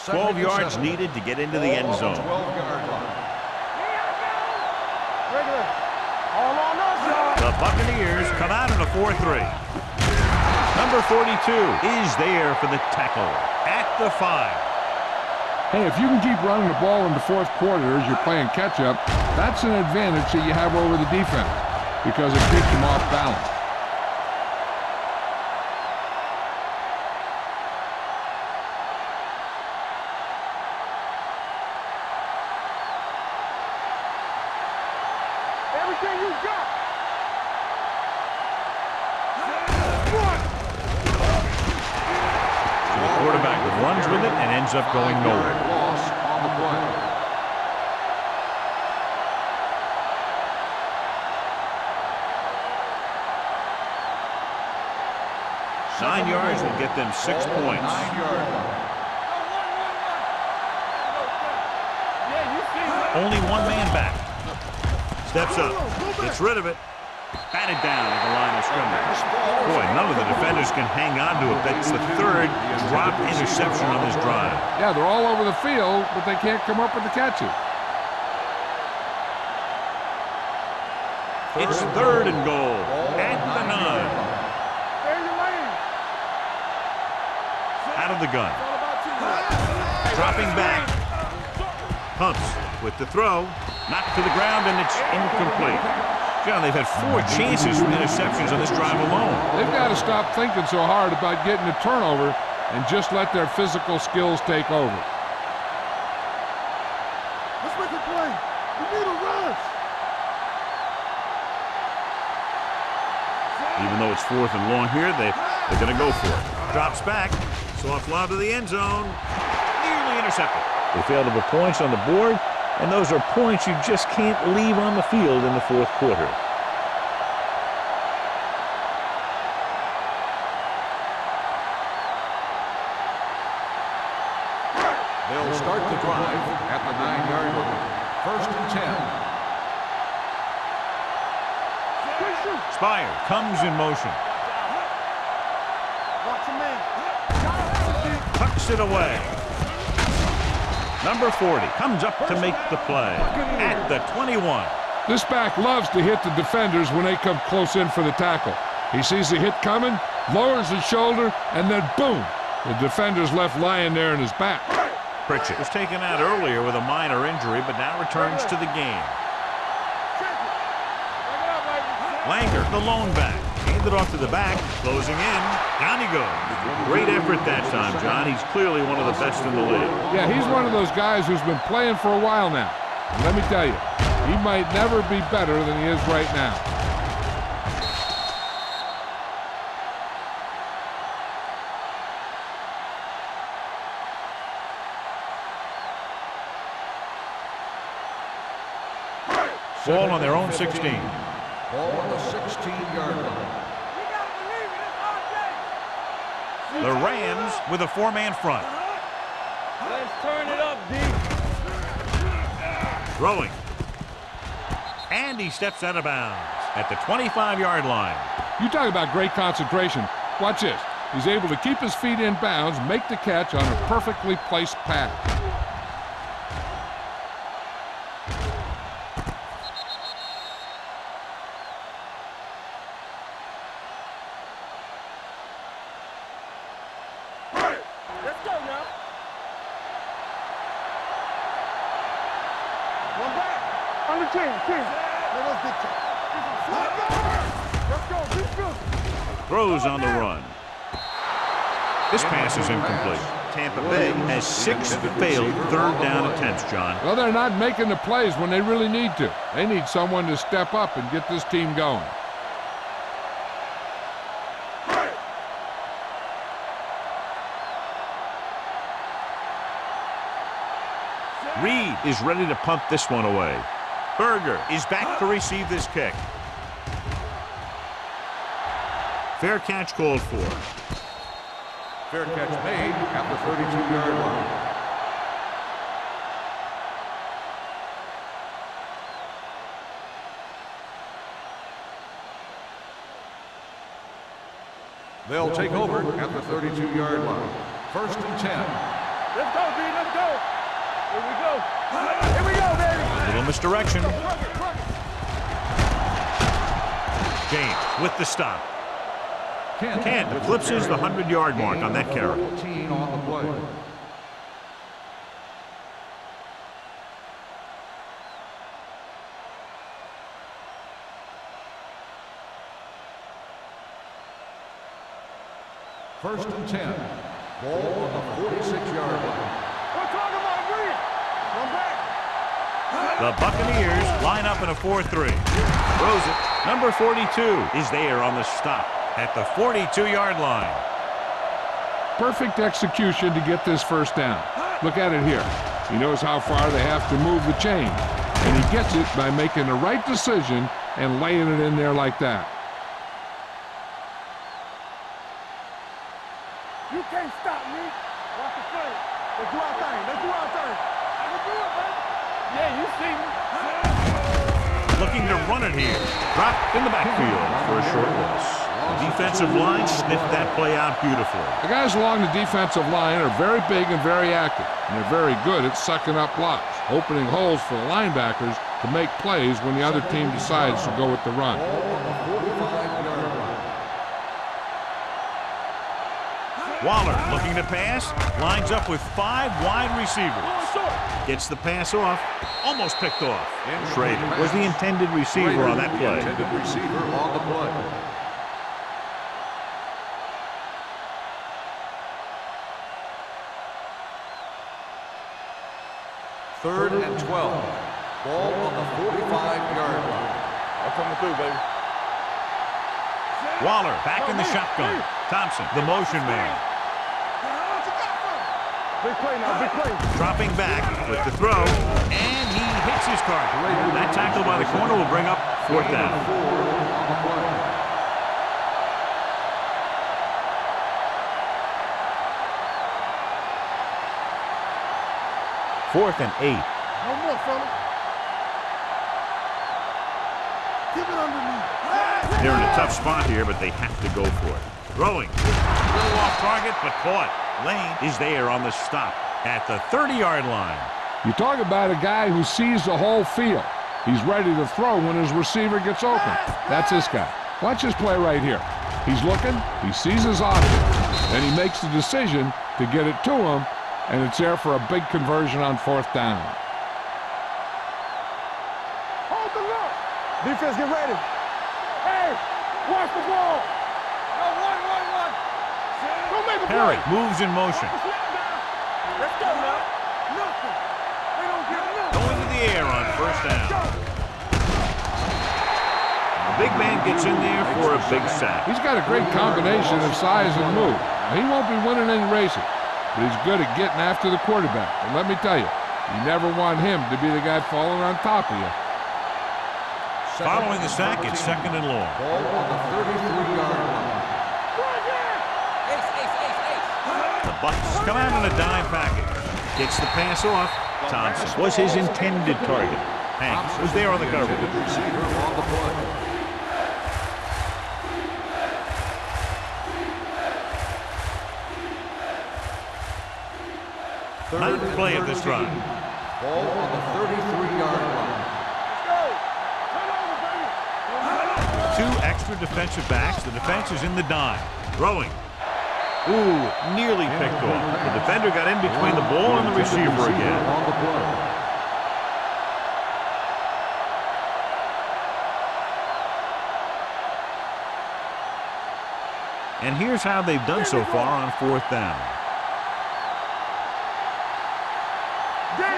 12 yards needed to get into the end zone. The Buccaneers come out in a 4-3. Number 42 is there for the tackle at the 5. Hey, if you can keep running the ball in the fourth quarter as you're playing catch-up, that's an advantage that you have over the defense because it keeps them off balance. Everything you got. The quarterback with runs with it and ends up going nowhere. Loss on the play. 9 yards will get them 6 points. 9-yard line. Only one man back. Steps up. Gets rid of it. Batted down at the line of scrimmage. Boy, none of the defenders can hang on to it. That's the third drop interception on this drive. Yeah, they're all over the field, but they can't come up with the catches. It's 3rd and goal at the 9. Out of the gun. Dropping back. Pumps with the throw. Knocked to the ground, and it's incomplete. John, they've had 4 chances for interceptions on this drive alone. They've got to stop thinking so hard about getting a turnover and just let their physical skills take over. Let's make a play. We need a rush. Even though it's 4th and long here, they're going to go for it. Drops back. Soft lob to the end zone. Nearly intercepted. They failed to put points on the board, and those are points you just can't leave on the field in the 4th quarter. They'll start the drive at the 9-yard line. 1st and 10. Spire comes in motion. Watch him in. Tucks it away. Number 40 comes up to make the play at the 21. This back loves to hit the defenders when they come close in for the tackle. He sees the hit coming, lowers his shoulder, and then boom, the defender's left lying there in his back. Pritchett was taken out earlier with a minor injury, but now returns to the game. Langer, the lone back. Handed off to the back, closing in. Down he goes. Great effort that time, John. He's clearly one of the best in the league. Yeah, he's one of those guys who's been playing for a while now. And let me tell you, he might never be better than he is right now. Ball on their own 16. Ball on the 16-yard line. The Rams with a 4-man front. Let's turn it up, D. Throwing. And he steps out of bounds at the 25-yard line. You talk about great concentration. Watch this. He's able to keep his feet in bounds, make the catch on a perfectly placed pass. Let's go now. One back. On the 10. Let us dictate. Let's go. Defense. Throws on the run. This pass is incomplete. Tampa Bay has 6 failed 3rd down attempts, John. Well, they're not making the plays when they really need to. They need someone to step up and get this team going. Reed is ready to punt this one away. Berger is back to receive this kick. Fair catch called for. Fair catch made at the 32-yard line. They'll take over at the 32-yard line. 1st and 10. Let's go, D. Let's go. Here we go. Here we go, baby. Little misdirection. James with the stop. Kent eclipses the 100-yard mark on that carry. 14 on the play. First and 10. Ball on the 46-yard line. We're talking about Reed. One back. The Buccaneers line up in a 4-3. Throws it. Number 42 is there on the stop at the 42-yard line. perfect execution to get this first down. Look at it here. He knows how far they have to move the chain, and he gets it by making the right decision and laying it in there like that. You can't stop me. Watch the play. Let's do our thing. Let's do our thing. I can do it, man. Yeah, you see me. Looking to run it here. Dropped in the backfield for a short loss. The defensive line sniffed that play out beautifully. The guys along the defensive line are very big and very active, and they're very good at sucking up blocks, opening holes for the linebackers to make plays when the other team decides to go with the run. Waller looking to pass, lines up with 5 wide receivers. Gets the pass off, almost picked off. Schrader was the intended receiver on that play. Intended receiver on the play. Third and 12. Ball on the 45-yard line. I'm coming through, baby. Waller back in the shotgun. Thompson, the motion man. Big play now, big play. Dropping back with the throw, and he hits his target. That tackle by the corner will bring up 4th down. Fourth and 8. No more, fella. Keep it underneath. They're in a tough spot here, but they have to go for it. Throwing. A little off target, but caught. Lane is there on the stop at the 30-yard line. You talk about a guy who sees the whole field. He's ready to throw when his receiver gets open. That's this guy. Watch this play right here. He's looking, he sees his option, and he makes the decision to get it to him, and it's there for a big conversion on 4th down. Hold the look. Defense, get ready. Hey, watch the ball. No, one. Don't make a play. Perry moves in motion. Let's go now. Nothing. They don't get nothing. Going to the air on 1st down. The big man gets in there for a big sack. He's got a great combination of size and move. Now, he won't be winning any races, but he's good at getting after the quarterback. And let me tell you, you never want him to be the guy falling on top of you. Following the sack, it's 2nd and long. Ball on the 33-yard line. The Bucks come out in a dime package. Gets the pass off. Thompson was his intended target. Hanks was there on the coverage. Receiver on the play. Ninth play of this drive. Ball on the 33-yard line. Two extra defensive backs. The defense is in the dime. Throwing. Ooh, nearly picked off. The defender got in between the ball and the receiver again. On the play. And here's how they've done so far on 4th down.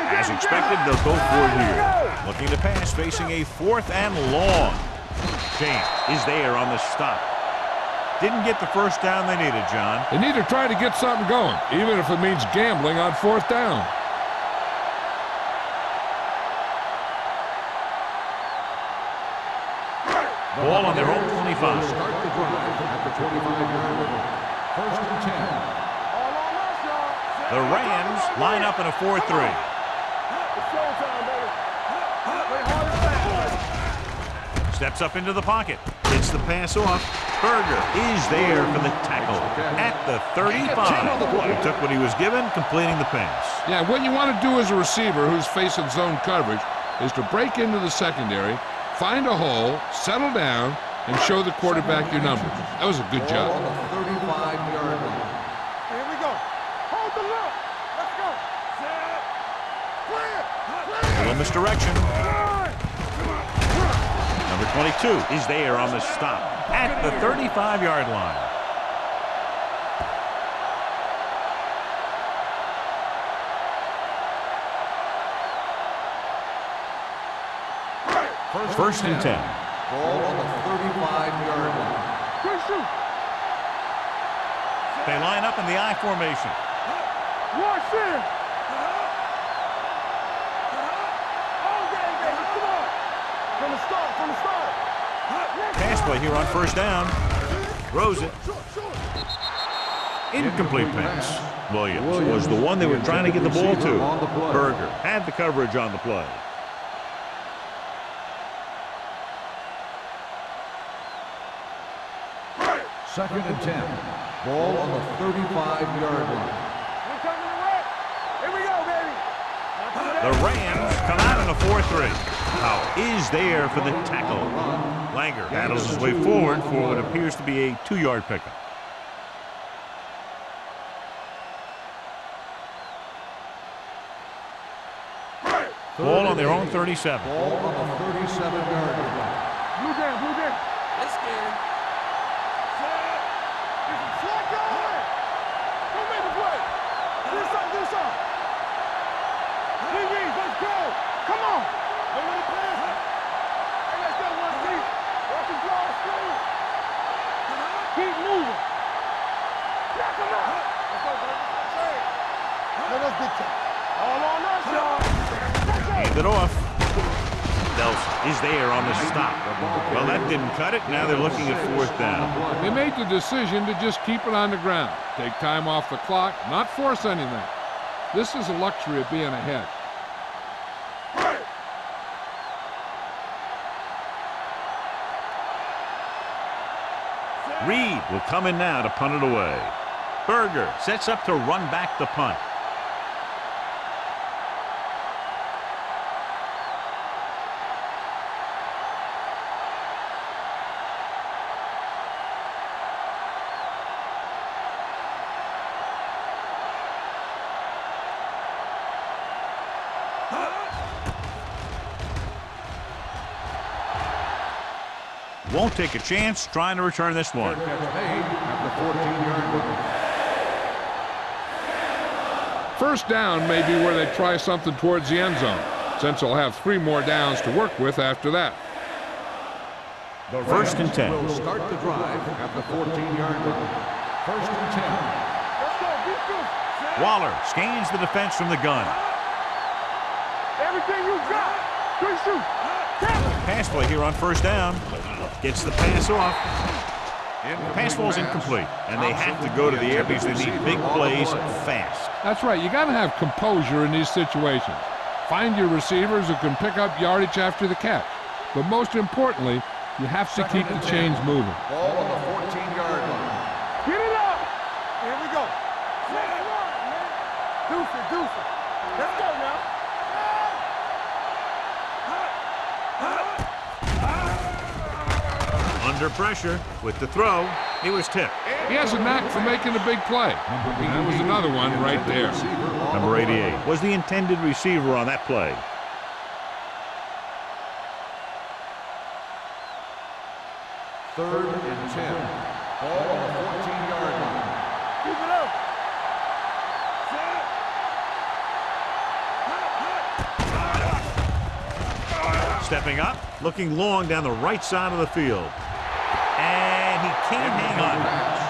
As expected, they'll go for it here. Looking to pass, facing a 4th and long. James is there on the stop. Didn't get the first down they needed, John. They need to try to get something going, even if it means gambling on 4th down. Ball on their own 25. Start the drive at the 25-yard line. 1st and 10. The Rams line up in a 4-3. Steps up into the pocket. Gets the pass off. Berger is there for the tackle at the 35. He took what he was given, completing the pass. Yeah, what you want to do as a receiver who's facing zone coverage is to break into the secondary, find a hole, settle down, and show the quarterback your numbers. That was a good job. On the 35-yard line. Here we go. Hold the look. Let's go. Clear. A little misdirection. Number 22 is there on the stop at the 35-yard line. First and 10. Ball on the 35-yard line. Good shoot. They line up in the I formation. Watch it. From the start, from the start. Pass play here on first down. Throws it. Incomplete pass. Williams was the one they were trying to get the ball to. Berger had the coverage on the play. Second and 10. Ball on the 35-yard line. We're coming to work. Here we go, baby. The Rams come out in a 4-3. Powell is there for the tackle. Langer battles his way forward for what appears to be a 2-yard pickup. Ball on their own 37. Ball on the 37-yard line. Blue down, blue down. Let's get him. Slack on. Who made the play? Do something, do something. DBs, let's go. Come on. Don't let it pass. Hey, let's go, one deep. Walk and draw through. Keep moving. Knock him out. Let's go, baby. Let us get you. All on us, y'all. Hand it off. Nelson is there on the stop. Well, that didn't cut it. Now they're looking at fourth down. They made the decision to just keep it on the ground. Take time off the clock, not force anything. This is a luxury of being ahead. Reed will come in now to punt it away. Berger sets up to run back the punt. Won't take a chance trying to return this one. Catch made at the 14-yard line. First down may be where they try something towards the end zone, since they'll have 3 more downs to work with after that. The First and 10. Will start the drive at the 14-yard line. First and 10. Let's go, defense. Waller scans the defense from the gun. Everything you got. Good shoot. Pass play here on first down. Gets the pass off. The pass ball's incomplete, and they have to go to the air because they need big plays fast. That's right. You got to have composure in these situations. Find your receivers who can pick up yardage after the catch. But most importantly, you have to keep the chains moving. Ball on the 14-yard line. Get it up. Here we go. Deuce it, deuce it. Let's go now. Under pressure with the throw, he was tipped. He has a knack for making a big play. That was another one right there. Number 88 was the intended receiver on that play. Third and 10. Ball on the 14-yard line. Keep it up. Stepping up, looking long down the right side of the field. And he can't hang on.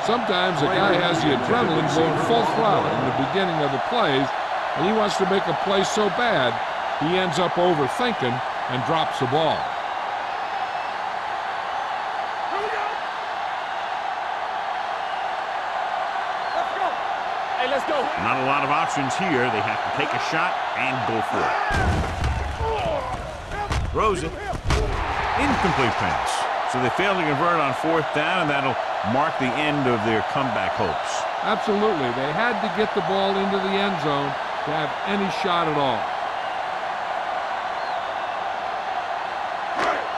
Sometimes a guy has the adrenaline going full throttle in the beginning of the plays, and he wants to make a play so bad, he ends up overthinking and drops the ball. Here we go. Let's go. Hey, let's go. Not a lot of options here. They have to take a shot and go for it. Throws it. Incomplete pass. So they fail to convert on fourth down, and that'll mark the end of their comeback hopes. Absolutely. They had to get the ball into the end zone to have any shot at all.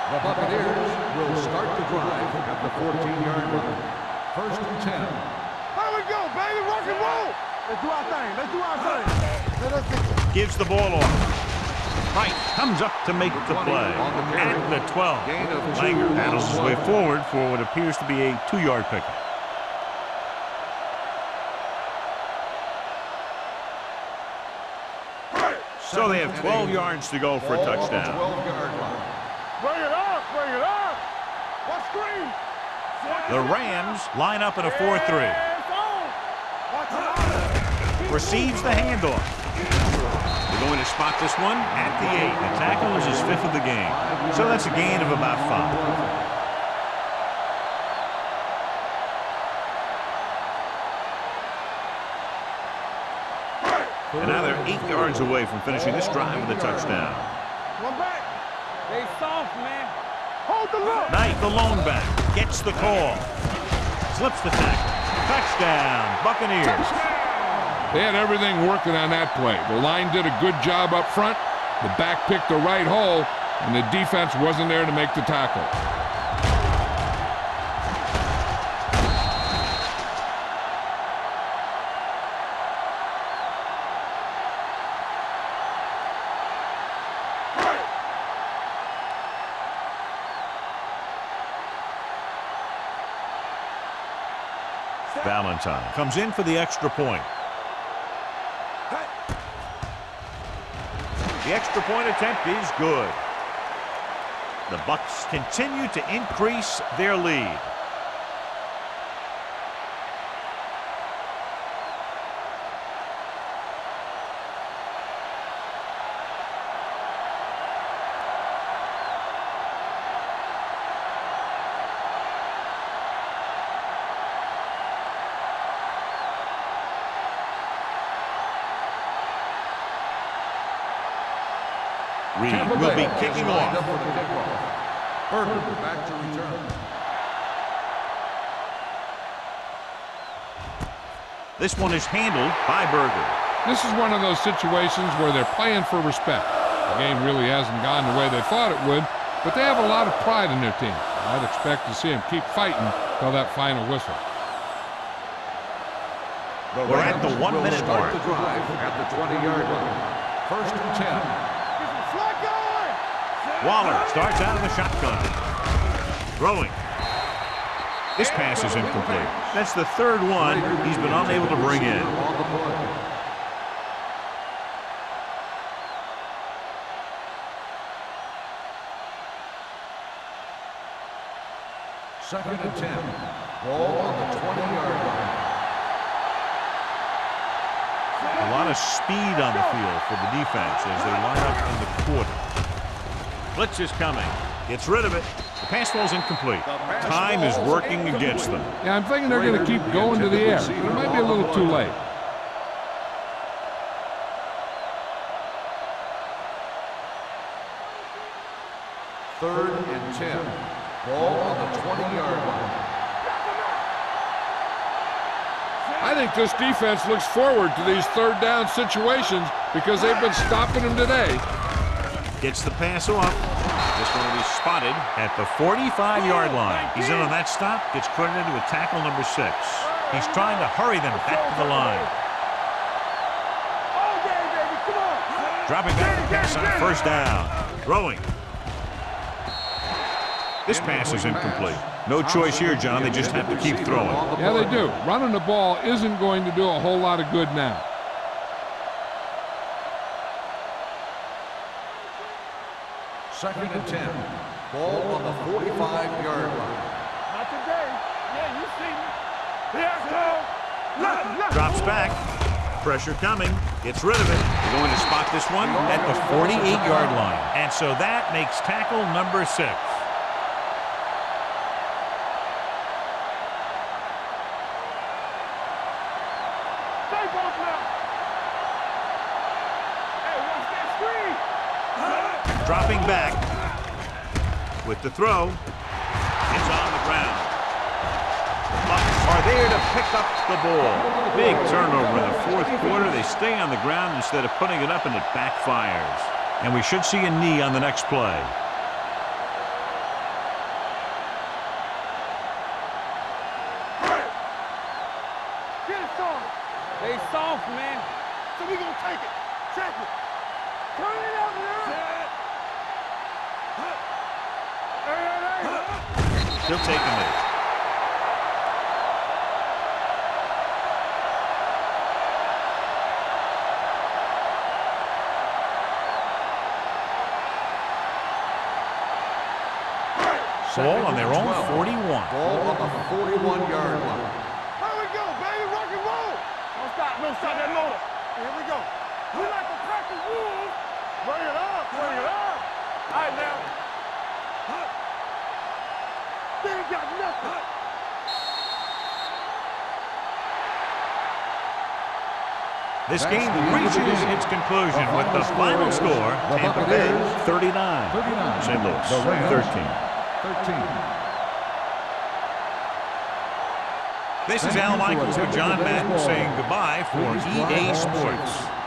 The Buccaneers will start the drive at the 14-yard line. First and 10. Here we go, baby. Rock and roll. Let's do our thing. Let's do our thing. Let us get you. Gives the ball off. Wright comes up to make the play. At the 12. Langer battles his way forward for what appears to be a 2-yard pickup. So they have 12 yards to go for a touchdown. 12-yard line. Bring it up. Bring it up. What screen? The Rams line up in a 4-3. It's on. receives the handoff. They're going to spot this one at the 8. The tackle is his 5th of the game. So that's a gain of about 5. And now they're 8 yards away from finishing this drive with a touchdown. One back. They soft, man. Hold the look. Knight, the lone back, gets the call. Slips the tackle. Touchdown, Buccaneers. They had everything working on that play. The line did a good job up front. The back picked the right hole, and the defense wasn't there to make the tackle. Valentine comes in for the extra point. The extra point attempt is good. The Bucs continue to increase their lead. Reed will be kicking off. Burton back to return. This one is handled by Berger. This is one of those situations where they're playing for respect. The game really hasn't gone the way they thought it would, but they have a lot of pride in their team. I'd expect to see them keep fighting till that final whistle. We're at the 1 minute mark. The drive at the 20-yard line. 1st and 10. Waller starts out of the shotgun. Throwing. This pass is incomplete. That's the 3rd one he's been unable to bring in. Second and 10. Ball on the 20-yard line. A lot of speed on the field for the defense as they line up in the quarter. Blitz is coming. Gets rid of it. The pass falls incomplete. Time is working against them. Yeah, I'm thinking they're going to keep going to the air. It might be a little too late. Third and 10. Ball on the 20-yard line. I think this defense looks forward to these 3rd down situations because they've been stopping them today. Gets the pass off. This one will be spotted at the 45-yard line. He's in on that stop. Gets credited with tackle number 6. He's trying to hurry them back to the line. Dropping back to pass on 1st down. Throwing. This pass is incomplete. No choice here, John. They just have to keep throwing. Yeah, they do. Running the ball isn't going to do a whole lot of good now. Second and 10. Ball on the 45-yard line. Not today. Yeah, you see me. Let's go. Drops back. Pressure coming. Gets rid of it. They're going to spot this one at the 48-yard line. And so that makes tackle number 6. Dropping back with the throw. It's on the ground. The Bucs are there to pick up the ball. Big turnover in the 4th quarter. They stay on the ground instead of putting it up, and it backfires. And we should see a knee on the next play. Get it soft. They soft, man. So we gonna take it. Check it. Turn it up now. He'll take a knee. Ball on their own 41. Ball on the 41-yard line. Here we go, baby. Rock and roll. Don't stop that motor. This game reaches its conclusion with the final score, Tampa Bay 39, St. Louis 13. This is Al Michaels with John Madden saying goodbye for EA Sports.